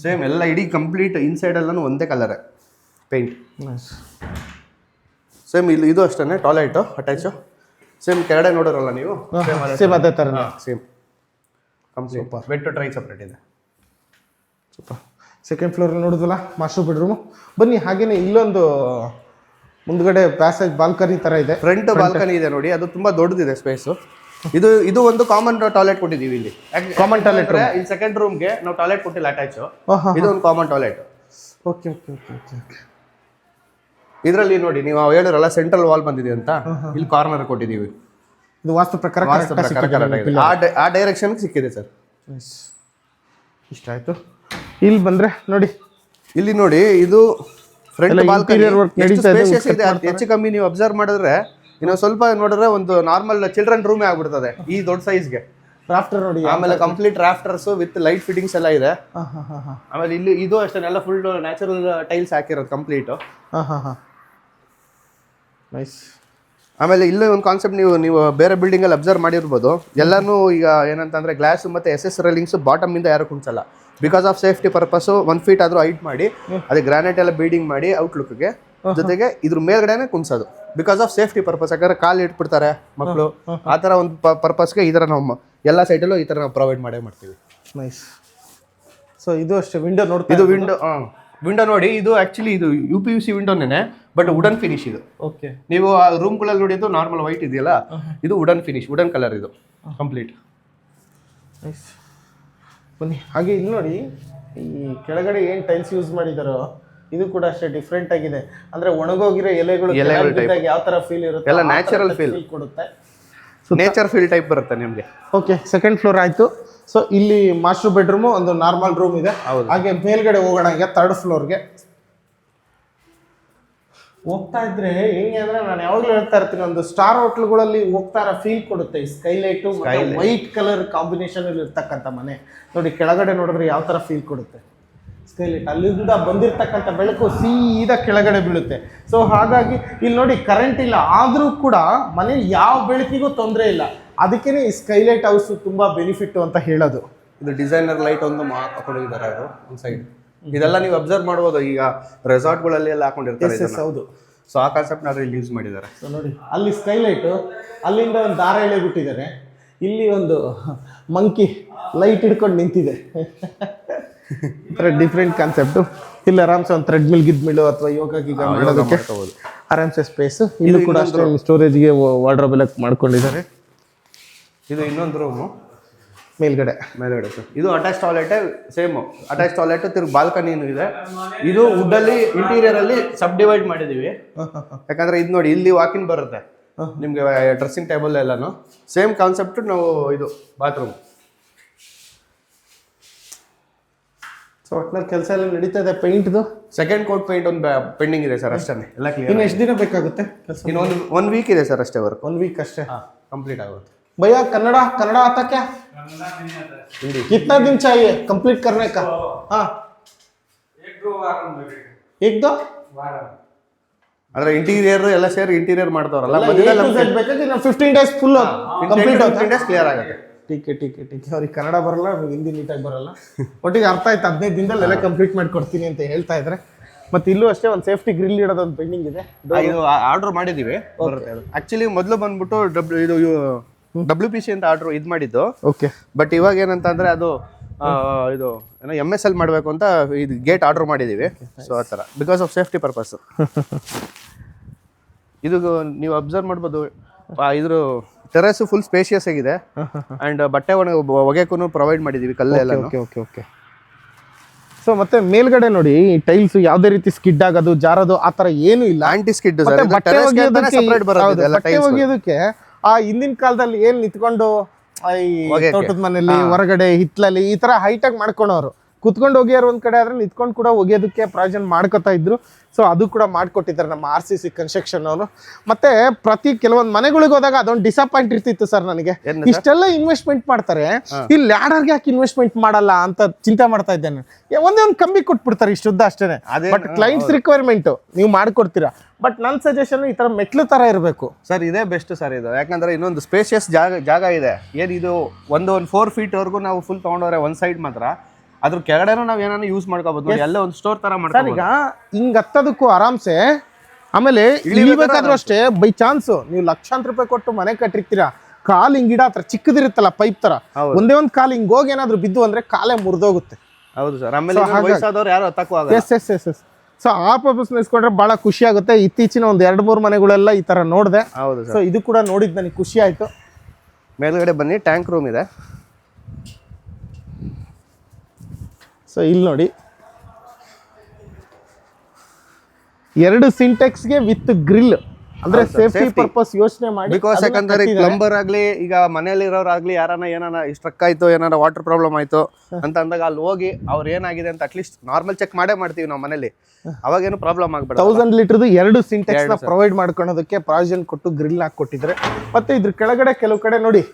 ಸೇಮ್ ಎಲ್ಲ ಇಡೀ ಕಂಪ್ಲೀಟ್ ಇನ್ಸೈಡ್ ಎಲ್ಲಾನು ಒಂದೇ ಕಲರ್ ಪೇಂಟ್. ಸೇಮ್ ಇದು ಅಷ್ಟೇ, ಟಾಯ್ಲೆಟ್ ಅಟ್ಯಾಚ್. ಸೇಮ್ ಕೆಳಗಡೆ ನೋಡೋರಲ್ಲ ನೀವು, ಸೇಮ್ ಅದೇ ಥರ, same complete. Wet to dry separate ಇದೆ. ಸೂಪರ್. ಸೆಕೆಂಡ್ ಫ್ಲೋರ್ ನೋಡಿದ್ವಲ್ಲ ಮಾಸ್ಟರ್ ಬೆಡ್ರೂಮು. ಬನ್ನಿ, ಹಾಗೇನೆ ಇಲ್ಲೊಂದು ಮುಂದ್ಗಡೆ ಪ್ಯಾಸೇಜ್ ಬಾಲ್ಕನಿ ತರ ಇದೆ. ಫ್ರಂಟ್ ಬಾಲ್ಕನಿ ಇದೆ ನೋಡಿ, ಅದು ತುಂಬಾ ದೊಡ್ಡದಿದೆ ಸ್ಪೇಸ್. ಇದು ಒಂದು ಕಾಮನ್ ಟಾಯ್ಲೆಟ್ ಕೊಟ್ಟಿದ್ದೀವಿ ಇಲ್ಲಿ. ಕಾಮನ್ ಟಾಯ್ಲೆಟ್ ಇಲ್ಲಿ ಸೆಕೆಂಡ್ ರೂಮ್ಗೆ ನಾವು ಟಾಯ್ಲೆಟ್ ಕೊಟ್ಟಿಲ್ಲ ಅಟ್ಯಾಚ್. ಇದು ಒಂದು common toilet. Okay okay okay okay. ಇದರಲ್ಲಿ ನೋಡಿ, ನೀವು ಹೇಳಿರಲ್ಲ ಸೆಂಟ್ರಲ್ ವಾಲ್ ಬಂದಿದೆ ಅಂತ, ಇಲ್ಲಿ ಕಾರ್ನರ್ ಕೊಟ್ಟಿದ್ದೀವಿ. ಇದು ವಾಸ್ತು ಪ್ರಕಾರ ಆ ಡೈರೆಕ್ಷನ್ ಸಿಕ್ಕಿದೆ ಸರ್. ಇಷ್ಟ ಆಯ್ತು. ಇಲ್ಲಿ ಬಂದ್ರೆ ನೋಡಿ, ಇಲ್ಲಿ ನೋಡಿ, ಇದು ಫ್ರಂಟ್ ಬಾಲ್ಕನಿ ಹೆಚ್ಚು ಕಮ್ಮಿ ನೀವು ಅಬ್ಸರ್ವ್ ಮಾಡಿದ್ರೆ, ಇನ್ನು ಸ್ವಲ್ಪ ನೋಡಿದ್ರೆ ಒಂದು ನಾರ್ಮಲ್ ಚಿಲ್ಡ್ರನ್ ರೂಮೇ ಆಗ್ಬಿಡ್ತದೆ ಈ ದೊಡ್ಡ ಸೈಜ್ಗೆ. ರಾಫ್ಟರ್ ನೋಡಿ, ಆಮೇಲೆ ಕಂಪ್ಲೀಟ್ ರಾಫ್ಟರ್ಸ್ ವಿತ್ ಲೈಟ್ ಫಿಟ್ಟಿಂಗ್ಸ್ ಎಲ್ಲ ಇದೆ. ಆಮೇಲೆ ಇಲ್ಲಿ ಇದು ಅಷ್ಟೇ, ಎಲ್ಲ ಫುಲ್ ನ್ಯಾಚುರಲ್ ಟೈಲ್ಸ್ ಹಾಕಿರೋದು ಕಂಪ್ಲೀಟ್. ನೈಸ್. ಆಮೇಲೆ ಇಲ್ಲೇ ಒಂದು ಕಾನ್ಸೆಪ್ಟ್ ನೀವು ಬೇರೆ ಬಿಲ್ಡಿಂಗ್ ಅಲ್ಲಿ ಅಬ್ಸರ್ವ್ ಮಾಡಿರ್ಬೋದು, ಎಲ್ಲಾನು ಈಗ ಏನಂತಂದ್ರೆ ಗ್ಲಾಸ್ ಮತ್ತೆ SS ರೈಲಿಂಗ್ಸ್ ಬಾಟಮ್ ಇಂದ ಯಾರು ಕುಣಿಸಲ್ಲ, because of safety purpose 1 feet ಆದ್ರೂ ಹೈಟ್ ಮಾಡಿ ಅದೇ ಗ್ರಾನೈಟ್ ಎಲ್ಲ ಬೀಡಿಂಗ್ ಮಾಡಿ ಔಟ್ಲುಕ್ಗೆ ಜೊತೆಗೆ ಇದ್ರ ಮೇಲ್ಗಡೆನೆ ಕುಂದ್ಸೋದು ಬಿಕಾಸ್ ಆಫ್ ಸೇಫ್ಟಿ ಪರ್ಪಸ್. ಯಾಕಂದ್ರೆ ಕಾಲು ಇಟ್ಬಿಡ್ತಾರೆ ಮಕ್ಕಳು, ಆ ತರ ಒಂದು ಪರ್ಪಸ್ಗೆ ಈ ತರ ನಾವು ಎಲ್ಲ ಸೈಡಲ್ಲೂ ಈ ತರ ನಾವು ಪ್ರೊವೈಡ್ ಮಾಡೇ ಮಾಡ್ತೀವಿ. ನೈಸ್. ಸೊ ಇದು ಅಷ್ಟೇ ವಿಂಡೋ ನೋಡ್ತೀವಿ. ಇದು ವಿಂಡೋ ನೋಡಿ, ಇದು ಆಕ್ಚುಲಿ ಇದು UPVC ವಿಂಡೋನೇನೆ, ಬಟ್ ವುಡನ್ ಫಿನಿಶ್ ಇದು. ಓಕೆ. ನೀವು ಆ ರೂಮ್ಗಳಲ್ಲಿ ನೋಡಿದ್ದು ನಾರ್ಮಲ್ ವೈಟ್ ಇದೆಯಲ್ಲ, ಇದು ವುಡನ್ ಫಿನಿಶ್, ವುಡನ್ ಕಲರ್ ಇದು ಕಂಪ್ಲೀಟ್. ನೈಸ್. ಬನ್ನಿ ಹಾಗೆ ಇಲ್ಲಿ ನೋಡಿ, ಈ ಕೆಳಗಡೆ ಏನು ಟೈಲ್ಸ್ ಯೂಸ್ ಮಾಡಿದಾರೋ ಇದು ಕೂಡ ಅಷ್ಟೇ ಡಿಫ್ರೆಂಟ್ ಆಗಿದೆ. ಅಂದ್ರೆ ಒಣಗೋಗಿರೋ ಎಲೆಗಳು ಯಾವ ತರ ಫೀಲ್ ಇರುತ್ತೆ, ಎಲ್ಲ ನ್ಯಾಚುರಲ್ ಫೀಲ್ ಕೊಡುತ್ತೆ. ನೇಚರ್ ಫೀಲ್ ಟೈಪ್ ಬರುತ್ತೆ ನಿಮಗೆ. ಓಕೆ, ಸೆಕೆಂಡ್ ಫ್ಲೋರ್ ಆಯ್ತು. ಸೊ ಇಲ್ಲಿ ಮಾಸ್ಟರ್ ಬೆಡ್ರೂಮು, ಒಂದು ನಾರ್ಮಲ್ ರೂಮ್ ಇದೆ. ಹಾಗೆ ಮೇಲ್ಗಡೆ ಹೋಗೋಣ ಈಗ ಥರ್ಡ್ ಫ್ಲೋರ್ಗೆ. ಹೋಗ್ತಾ ಇದ್ರೆ ಹೆಂಗೆ ಅಂದ್ರೆ, ನಾನು ಯಾವಾಗಲೂ ಹೇಳ್ತಾ ಇರ್ತೀನಿ, ಒಂದು ಸ್ಟಾರ್ ಹೋಟ್ಲ್ಗಳಲ್ಲಿ ಹೋಗ್ತಾ ಇರೋ ಫೀಲ್ ಕೊಡುತ್ತೆ ಈ ಸ್ಕೈಲೈಟು ವೈಟ್ ಕಲರ್ ಕಾಂಬಿನೇಷನ್ ಅಲ್ಲಿ ಇರ್ತಕ್ಕಂಥ ಮನೆ. ನೋಡಿ ಕೆಳಗಡೆ ನೋಡಿದ್ರೆ ಯಾವ ತರ ಫೀಲ್ ಕೊಡುತ್ತೆ ಸ್ಕೈಲೈಟ್. ಅಲ್ಲಿಂದ ಬಂದಿರ್ತಕ್ಕಂಥ ಬೆಳಕು ಸೀದಾ ಕೆಳಗಡೆ ಬೀಳುತ್ತೆ. ಸೊ ಹಾಗಾಗಿ ಇಲ್ಲಿ ನೋಡಿ ಕರೆಂಟ್ ಇಲ್ಲ, ಆದರೂ ಕೂಡ ಮನೆ ಯಾವ ಬೆಳಕಿಗೂ ತೊಂದರೆ ಇಲ್ಲ. ಅದಕ್ಕೇನೆ ಈ ಸ್ಕೈಲೈಟ್ ಹೌಸ್ ತುಂಬಾ ಬೆನಿಫಿಟ್ ಅಂತ ಹೇಳೋದು. ಇದು ಡಿಸೈನರ್ ಲೈಟ್ ಒಂದು ಹಾಕೊಂಡಿದ್ದಾರೆ ಅದು ಒಂದು ಸೈಡ್. ಇದೆಲ್ಲ ನೀವು ಅಬ್ಸರ್ವ್ ಮಾಡ್ಬೋದು, ಈಗ ರೆಸಾರ್ಟ್ಗಳಲ್ಲಿ ಎಲ್ಲ ಹಾಕೊಂಡಿರ್ತಾರೆ. ಹೌದು. ಸೊ ಆ ಕಾನ್ಸೆಪ್ಟ್ ಇಲ್ಲಿ ಯೂಸ್ ಮಾಡಿದ್ದಾರೆ. ಸೊ ನೋಡಿ ಅಲ್ಲಿ ಸ್ಕೈಲೈಟು, ಅಲ್ಲಿಂದ ಒಂದು ದಾರ ಎಳೆ ಬಿಟ್ಟಿದ್ದಾರೆ, ಇಲ್ಲಿ ಒಂದು ಮಂಕಿ ಲೈಟ್ ಹಿಡ್ಕೊಂಡು ನಿಂತಿದೆ. Different concept. ಇಲ್ಲಿ ಆರಾಮ್ಸೆ ಒಂದು ಥ್ರೆಡ್ಮಿಲ್ ಗಿದ್ಮಿಲ್ ಅಥವಾ ಯೋಗ ಗೀಗ ಮಾಡೋದಕ್ಕೆ ಆರಾಮ್ಸೆ ಸ್ಪೇಸ್. ಇಲ್ಲೂ ಕೂಡ ಅಷ್ಟೇ ಸ್ಟೋರೇಜ್ಗೆ ವಾರ್ಡ್ರೋಬ್ ಎಲ್ಲ ಮಾಡ್ಕೊಂಡಿದ್ದಾರೆ. ಇದು ಇನ್ನೊಂದು ರೂಮು ಮೇಲ್ಗಡೆ ಸರ್. ಇದು attach toilet, same attach toilet, ತಿರುಗಿ ಬಾಲ್ಕನಿನೂ ಇದೆ. ಇದು ವುಡ್ಡಲ್ಲಿ ಇಂಟೀರಿಯರ್ ಅಲ್ಲಿ ಸಬ್ ಡಿವೈಡ್ ಮಾಡಿದೀವಿ. ಯಾಕಂದ್ರೆ ಇದು ನೋಡಿ ಇಲ್ಲಿ ವಾಕಿನ್ ಬರುತ್ತೆ ನಿಮ್ಗೆ, ಡ್ರೆಸ್ಸಿಂಗ್ ಟೇಬಲ್ ಎಲ್ಲಾನು ಸೇಮ್ ಕಾನ್ಸೆಪ್ಟ್. ನಾವು ಇದು ಬಾತ್ರೂಮ್. ಸೊ ಒಟ್ಟಿನಲ್ಲಿ ಕೆಲಸ ಎಲ್ಲ ನಡೀತಾ ಇದೆ. ಪೇಂಟ್ದು ಸೆಕೆಂಡ್ ಕೋಟ್ ಪೇಂಟ್ ಒಂದು ಪೆಂಡಿಂಗ್ ಇದೆ ಸರ್, ಅಷ್ಟೇ. ಎಲ್ಲ ಕ್ಲಿಯರ್. ಇನ್ನು ಎಷ್ಟು ದಿನ ಬೇಕಾಗುತ್ತೆ ಕೆಲಸ? ಇನ್ನೊಂದು 1 ವೀಕ್ ಇದೆ ಸರ್ ಅಷ್ಟೇ ವರ್ಕ್. 1 ವೀಕ್ ಅಷ್ಟೇ ಕಂಪ್ಲೀಟ್ ಆಗುತ್ತೆ. भैया कन्नड़ा कन्नड़ा आता क्या? कितना दिन चाहिए कंप्लीट करने का? हाँ, 1-2 ಅಂದ್ರೆ ಇಂಟೀರಿಯರ್ ಎಲ್ಲ ಸೇರಿ ಇಂಟೀರಿಯರ್ ಮಾಡ್ತಾರಲ್ಲ, 15 days full complete 15 days clear ಆಗುತ್ತೆ. ಟೀಕೆ ಅವ್ರಿಗೆ ಕನ್ನಡ ಬರಲ್ಲ, ಹಿಂದಿ ನೀಟಾಗಿ ಬರಲ್ಲ, ಒಟ್ಟಿಗೆ ಅರ್ಥ ಆಯ್ತು. 15 ದಿನದಲ್ಲಿ ಎಲ್ಲ ಕಂಪ್ಲೀಟ್ ಮಾಡ್ಕೊಡ್ತೀನಿ ಅಂತ ಹೇಳ್ತಾ ಇದ್ರೆ. ಮತ್ತೆ ಇಲ್ಲೂ ಅಷ್ಟೇ ಒಂದು ಸೇಫ್ಟಿ ಗ್ರಿಲ್ ಇಡೋದು ಒಂದು ಪೆಂಡಿಂಗ್ ಇದೆ. ಇದು ಆರ್ಡರ್ ಮಾಡಿದೀವಿ. ಆಕ್ಚುಲಿ ಮೊದಲು ಬಂದ್ಬಿಟ್ಟು WPC ಅಂತ ಆರ್ಡರ್ ಇದು ಮಾಡಿದ್ದು. ಓಕೆ. ಬಟ್ ಇವಾಗ ಏನಂತ ಅಂದ್ರೆ ಅದು ಇದು ಏನೋ MSL ಮಾಡಬೇಕು ಅಂತ ಇದು ಗೇಟ್ ಆರ್ಡರ್ ಮಾಡಿದೀವಿ. ಸೊ ಆ ಥರ ಬಿಕಾಸ್ ಆಫ್ ಸೇಫ್ಟಿ ಪರ್ಪಸ್. ಇದು ನೀವು ಅಬ್ಸರ್ವ್ ಮಾಡ್ಬೋದು, ಇದ್ರ ಟೆರೆಸ್ ಫುಲ್ ಸ್ಪೇಷಿಯಸ್ ಆಗಿದೆ. ಅಂಡ್ ಬಟ್ಟೆ ಒಗೆಗೂ ಪ್ರೊವೈಡ್ ಮಾಡಿದೀವಿ ಕಲ್ಲೆಲ್ಲ. ಓಕೆ. ಸೊ ಮತ್ತೆ ಮೇಲ್ಗಡೆ ನೋಡಿ ಟೈಲ್ಸ್ ಯಾವುದೇ ರೀತಿ ಸ್ಕಿಡ್ ಆಗೋದು, ಜಾರೋದು ಆ ತರ ಏನು ಇಲ್ಲ. Aunty skid. ಬಟ್ಟೆ ಒಗೆಯೋದಕ್ಕೆ ಆ ಹಿಂದಿನ ಕಾಲದಲ್ಲಿ ಏನ್ ನಿಂತ್ಕೊಂಡು ಈ ತೋಟದ ಮನೆಯಲ್ಲಿ ಹೊರಗಡೆ ಹಿತ್ಲಲ್ಲಿ ಈ ತರ ಹೈಟ್ ಆಗಿ ಮಾಡ್ಕೊಳೋರು, ಕುತ್ಕೊಂಡು ಒಗೆಯೋರು ಒಂದ್ ಕಡೆ ಆದ್ರೆ ನಿಂತ್ಕೊಂಡು ಕೂಡ ಒಗೆಯೋದಕ್ಕೆ ಪ್ರಾವಿಷನ್ ಮಾಡ್ಕೊತಾ ಇದ್ರು. ಸೊ ಅದು ಕೂಡ ಮಾಡ್ಕೊಟ್ಟಿದ್ದಾರೆ ನಮ್ಮ RCC ಕನ್ಸ್ಟ್ರಕ್ಷನ್ ಅವರು. ಮತ್ತೆ ಪ್ರತಿ ಕೆಲವೊಂದು ಮನೆಗಳಿಗೆ ಹೋದಾಗ ಅದೊಂದು ಡಿಸಪಾಯಿಂಟ್ ಇರ್ತಿತ್ತು ಸರ್ ನನಗೆ, ಇಷ್ಟೆಲ್ಲ ಇನ್ವೆಸ್ಟ್ಮೆಂಟ್ ಮಾಡ್ತಾರೆ, ಈ ಲ್ಯಾಡರ್ಗೆ ಯಾಕೆ ಇನ್ವೆಸ್ಟ್ಮೆಂಟ್ ಮಾಡಲ್ಲ ಅಂತ ಚಿಂತೆ ಮಾಡ್ತಾ ಇದ್ದೇನೆ. ಒಂದೇ ಒಂದು ಕಂಬಿ ಕೊಟ್ಬಿಡ್ತಾರೆ ಇಷ್ಟುದ್ದ ಅಷ್ಟೇ. ಬಟ್ ಕ್ಲೈಂಟ್ಸ್ ರಿಕ್ವೈರ್ಮೆಂಟ್ ನೀವು ಮಾಡ್ಕೊಡ್ತೀರಾ. ಬಟ್ ನನ್ನ ಸಜೆಷನ್ ಈ ತರ ಮೆಟ್ಲು ತರ ಇರಬೇಕು ಸರ್. ಇದೇ ಬೆಸ್ಟ್ ಸರ್ ಇದು. ಯಾಕಂದ್ರೆ ಇನ್ನೊಂದು ಸ್ಪೇಷಿಯಸ್ ಜಾಗ ಇದೆ. ಏನಿದು ಒಂದು 4 ಫೀಟ್ ವರ್ಗು ನಾವು ಫುಲ್ ತಗೊಂಡವ್ರೆ ಒಂದ್ ಸೈಡ್ ಮಾತ್ರ. ಅದ್ರ ಕೆಳಗಡೆನೂ ನಾವು ಏನಾದ್ರು ಯೂಸ್ ಮಾಡ್ಕೋಬಹುದು. ಎಲ್ಲ ಒಂದು ಸ್ಟೋರ್ ತರ ಮಾಡ್ತಾರೆ. ಈಗ ಹಿಂಗ್ ಹತ್ತದಕ್ಕೂ ಆರಾಮ್ಸೆ. ಆಮೇಲೆ ಇಳಿಬೇಕಾದ್ರೂ ಅಷ್ಟೇ, ಬೈ ಚಾನ್ಸ್ ನೀವು ಲಕ್ಷಾಂತರ ರೂಪಾಯಿ ಕೊಟ್ಟು ಮನೆ ಕಟ್ಟಿರ್ತೀರಾ, ಕಾಲ್ ಹಿಂಗ್ ಗಿಡ ಹತ್ರ ಚಿಕ್ಕದಿರುತ್ತಲ್ಲ ಪೈಪ್ ತರ, ಒಂದೇ ಒಂದ್ ಕಾಲ್ ಹಿಂಗ್ ಹೋಗಿ ಏನಾದ್ರು ಬಿದ್ದು ಅಂದ್ರೆ ಕಾಲೇ ಮುರಿದೋಗುತ್ತೆ. ಹೌದು ಸರ್. ಆಮೇಲೆ ವಯಸ್ಸಾದವ್ರು ಯಾರು ಹತ್ತಕ್ಕೂ ಆಗಲ್ಲ. ಎಸ್. ಸೊ ಆ ಪರ್ಪಸ್ ನೆನೆಸ್ಕೊಂಡ್ರೆ ಬಹಳ ಖುಷಿ ಆಗುತ್ತೆ. ಇತ್ತೀಚಿನ ಒಂದು 2-3 ಮನೆಗಳೆಲ್ಲ ಈ ತರ ನೋಡಿದೆ. ಸೊ ಇದು ಕೂಡ ನೋಡಿದ್ ನನಗೆ ಖುಷಿ ಆಯ್ತು. ಮೇಲ್ಗಡೆ ಬನ್ನಿ, ಟ್ಯಾಂಕ್ ರೂಮ್ ಇದೆ. ಸೊ ಇಲ್ಲಿ ನೋಡಿ 2 ಸಿಂಟೆಕ್ಸ್ಗೆ ವಿತ್ ಗ್ರಿಲ್, ಅಂದ್ರೆ ಸೇಫ್ಟಿ ಪರ್ಪಸ್ ಯೋಚನೆ ಮಾಡಿ. ಬಿಕಾಸ್ ಯಾಕಂದ್ರೆ ಪ್ಲಂಬರ್ ಆಗ್ಲಿ, ಈಗ ಮನೆಯಲ್ಲಿರೋರಾಗ್ಲಿ ಯಾರನ್ನ ಏನಾರ ಸ್ಟ್ರಕ್ ಆಯ್ತು, ಏನಾರ ವಾಟರ್ ಪ್ರಾಬ್ಲಮ್ ಆಯ್ತು ಅಂತ ಅಂದಾಗ ಅಲ್ಲಿ ಹೋಗಿ ಅವ್ರು ಏನಾಗಿದೆ ಅಂತ ಅಟ್ಲೀಸ್ಟ್ ನಾರ್ಮಲ್ ಚೆಕ್ ಮಾಡೇ ಮಾಡ್ತೀವಿ ನಾವು ಮನೇಲಿ. ಅವಾಗೇನು ಪ್ರಾಬ್ಲಮ್ ಆಗ್ಬೇಡ. 1000 ಲೀಟರ್ದು 2 ಸಿಂಟೆಕ್ಸ್ ನ ಪ್ರೊವೈಡ್ ಮಾಡ್ಕೊಳೋದಕ್ಕೆ ಪ್ರಾವಿಷನ್ ಕೊಟ್ಟು ಗ್ರಿಲ್ ಹಾಕೊಟ್ಟಿದ್ರೆ. ಮತ್ತೆ ಇದ್ರ ಕೆಳಗಡೆ ಕೆಲವು ಕಡೆ ನೋಡಿ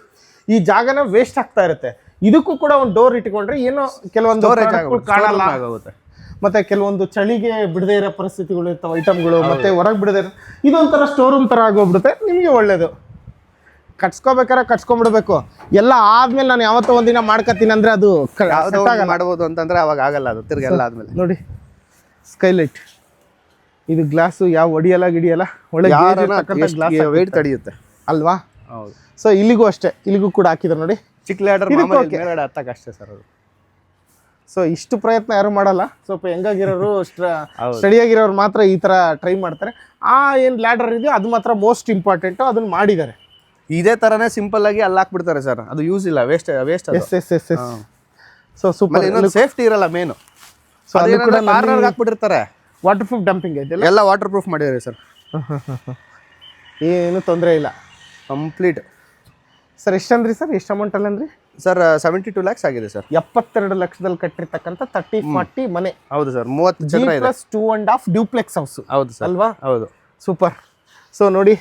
ಈ ಜಾಗನ ವೇಸ್ಟ್ ಆಗ್ತಾ ಇರುತ್ತೆ. ಇದಕ್ಕೂ ಕೂಡ ಒಂದು ಡೋರ್ ಇಟ್ಕೊಂಡ್ರೆ ಏನೋ ಕೆಲವೊಂದು ಕಾಣಲ್ಲ ಆಗುತ್ತೆ. ಮತ್ತೆ ಕೆಲವೊಂದು ಚಳಿಗೆ ಬಿಡದೇ ಇರೋ ಪರಿಸ್ಥಿತಿಗಳು ಇರ್ತಾವೆ, ಐಟಮ್ಗಳು ಮತ್ತೆ ಹೊರಗೆ ಬಿಡದೇ ಇರೋ, ಇದೊಂಥರ ಸ್ಟೋರ್ ರೂಮ್ ತರ ಆಗೋಗ್ಬಿಡುತ್ತೆ. ನಿಮಗೆ ಒಳ್ಳೇದು. ಕಟ್ಸ್ಕೊಬೇಕಾರೆ ಕಟ್ಸ್ಕೊಂಡ್ಬಿಡ್ಬೇಕು. ಎಲ್ಲ ಆದ್ಮೇಲೆ ನಾನು ಯಾವತ್ತೋ ಒಂದಿನ ಮಾಡ್ಕೊತೀನಿ ಅಂದ್ರೆ ಅದು ಯಾವ್ದೋ ಒಂದು ಮಾಡ್ಬೋದು ಅಂತಂದ್ರೆ ಅವಾಗ ಆಗಲ್ಲ, ಅದು ತಿರ್ಗಿ ಎಲ್ಲ ಆದ್ಮೇಲೆ. ನೋಡಿ ಸ್ಕೈಲೈಟ್, ಇದು ಗ್ಲಾಸು ಯಾವ ಒಡಿಯಲ್ಲ ಗಿಡಿಯಲ್ಲ, ಒಳ್ಳೆ ಗ್ಲಾಸ್ ವೇಟ್ ತಡೆಯುತ್ತೆ ಅಲ್ವಾ. ಹೌದು. ಸೊ ಇಲ್ಲಿಗೂ ಅಷ್ಟೇ, ಇಲ್ಲಿಗೂ ಕೂಡ ಹಾಕಿದ್ರು ನೋಡಿ. ಚಿಕ್ಕ ಲ್ಯಾಡರ್ ಇದಕ್ಕೆ ಮೇಲ್ಗಡೆ ಹತ್ತಕ್ಕೆ ಅಷ್ಟೇ ಸರ್ ಅದು. ಸೊ ಇಷ್ಟು ಪ್ರಯತ್ನ ಯಾರು ಮಾಡಲ್ಲ, ಸ್ವಲ್ಪ ಹೆಂಗಾಗಿರೋರು ಸ್ಟಡಿ ಆಗಿರೋರು ಮಾತ್ರ ಈ ಥರ ಟ್ರೈ ಮಾಡ್ತಾರೆ. ಆ ಏನು ಲ್ಯಾಡರ್ ಇದೆಯೋ ಅದು ಮಾತ್ರ ಮೋಸ್ಟ್ ಇಂಪಾರ್ಟೆಂಟು, ಅದನ್ನ ಮಾಡಿದ್ದಾರೆ. ಇದೇ ತರನೇ ಸಿಂಪಲ್ ಆಗಿ ಅಲ್ಲಿ ಹಾಕ್ಬಿಡ್ತಾರೆ ಸರ್, ಅದು ಯೂಸ್ ಇಲ್ಲ, waste S S S S. So super. ಇನ್ನೊಂದು ಸೇಫ್ಟಿ ಇರಲ್ಲ ಮೇನು. ಸೊ ಅದು ಕೂಡ ಕಾರ್ನರ್ಗೆ ಹಾಕ್ಬಿಟ್ಟಿರ್ತಾರೆ. ವಾಟರ್ ಪ್ರೂಫ್ ಡಂಪಿಂಗ್ ಐತೆ ಎಲ್ಲ ವಾಟರ್ ಪ್ರೂಫ್ ಮಾಡಿದ್ದಾರೆ ಸರ್. ಏನು ತೊಂದರೆ ಇಲ್ಲ, ಕಂಪ್ಲೀಟ್. ಸರ್ ಎಷ್ಟಂದ್ರಿ ಸರ್, ಎಷ್ಟು ಅಮೌಂಟಲ್ಲಿ ಅಂದ್ರಿ ಸರ್? 72 lakhs ಆಗಿದೆ ಸರ್. 72 ಲಕ್ಷದಲ್ಲಿ ಕಟ್ಟಿರ್ತಕ್ಕಂಥ 30-40 ಮನೆ. ಹೌದು ಸರ್, 30 ಚದರ ಇದೆ. Plus 2.5 duplex house. ಹೌದು ಸರ್, ಅಲ್ವಾ? ಹೌದು. ಸೂಪರ್. ಸೊ ನೋಡಿ,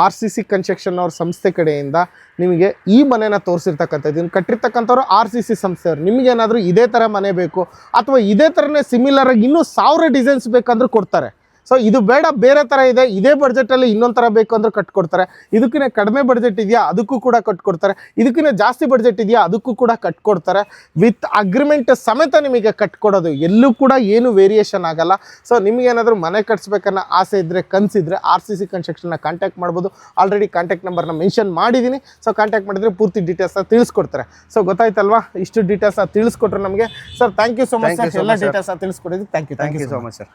RCC ಕನ್ಸ್ಟ್ರಕ್ಷನ್ ಅವ್ರ ಸಂಸ್ಥೆ ಕಡೆಯಿಂದ ನಿಮಗೆ ಈ ಮನೆನ ತೋರಿಸಿರ್ತಕ್ಕಂಥದ್ದು. ಇದನ್ನು ಕಟ್ಟಿರ್ತಕ್ಕಂಥವ್ರು RCC ಸಂಸ್ಥೆಯವರು. ನಿಮಗೇನಾದರೂ ಇದೇ ಥರ ಮನೆ ಬೇಕು ಅಥವಾ ಇದೇ ಥರನೇ ಸಿಮಿಲರ್ ಆಗಿ ಇನ್ನೂ 1000 ಡಿಸೈನ್ಸ್ ಬೇಕಂದ್ರೂ ಕೊಡ್ತಾರೆ. ಸೊ ಇದು ಬೇಡ, ಬೇರೆ ಥರ ಇದೆ, ಇದೇ ಬಡ್ಜೆಟಲ್ಲಿ ಇನ್ನೊಂದು ಥರ ಬೇಕು ಅಂದ್ರೆ ಕಟ್ಕೊಡ್ತಾರೆ. ಇದಕ್ಕಿಂತ ಕಡಿಮೆ ಬಡ್ಜೆಟ್ ಇದೆಯಾ ಅದಕ್ಕೂ ಕೂಡ ಕಟ್ಕೊಡ್ತಾರೆ. ಇದಕ್ಕಿಂತ ಜಾಸ್ತಿ ಬಡ್ಜೆಟ್ ಇದೆಯಾ ಅದಕ್ಕೂ ಕೂಡ ಕಟ್ಕೊಡ್ತಾರೆ. ವಿತ್ ಅಗ್ರಿಮೆಂಟ್ ಸಮೇತ ನಿಮಗೆ ಕಟ್ಕೊಡೋದು, ಎಲ್ಲೂ ಕೂಡ ಏನು ವೇರಿಯೇಷನ್ ಆಗಲ್ಲ. ಸೊ ನಿಮಗೇನಾದರೂ ಮನೆ ಕಟ್ಸ್ಬೇಕನ್ನೋ ಆಸೆ ಇದ್ದರೆ, ಕನಸಿದ್ರೆ RCC ಕನ್ಸ್ಟ್ರಕ್ಷನ್ನ ಕಾಂಟ್ಯಾಕ್ಟ್ ಮಾಡ್ಬೋದು. ಆಲ್ರೆಡಿ ಕಾಂಟ್ಯಾಕ್ಟ್ ನಂಬರ್ನ ಮೆನ್ಷನ್ ಮಾಡಿದ್ದೀನಿ. ಸೊ ಕಾಂಟ್ಯಾಕ್ಟ್ ಮಾಡಿದರೆ ಪೂರ್ತಿ ಡೀಟೇಲ್ಸ್ನ ತಿಳಿಸ್ಕೊಡ್ತಾರೆ. ಸೊ ಗೊತ್ತಾಯ್ತಲ್ವಾ, ಇಷ್ಟು ಡೀಟೇಲ್ಸ್ನ ತಿಳಿಸ್ಕೊಟ್ರು ನಮಗೆ. Sir thank you so much sir, ಎಲ್ಲ ಡೀಟೇಲ್ಸ್ನ ತಿಳಿಸ್ಕೊಟ್ಟಿದ್ದು. Thank you so much sir.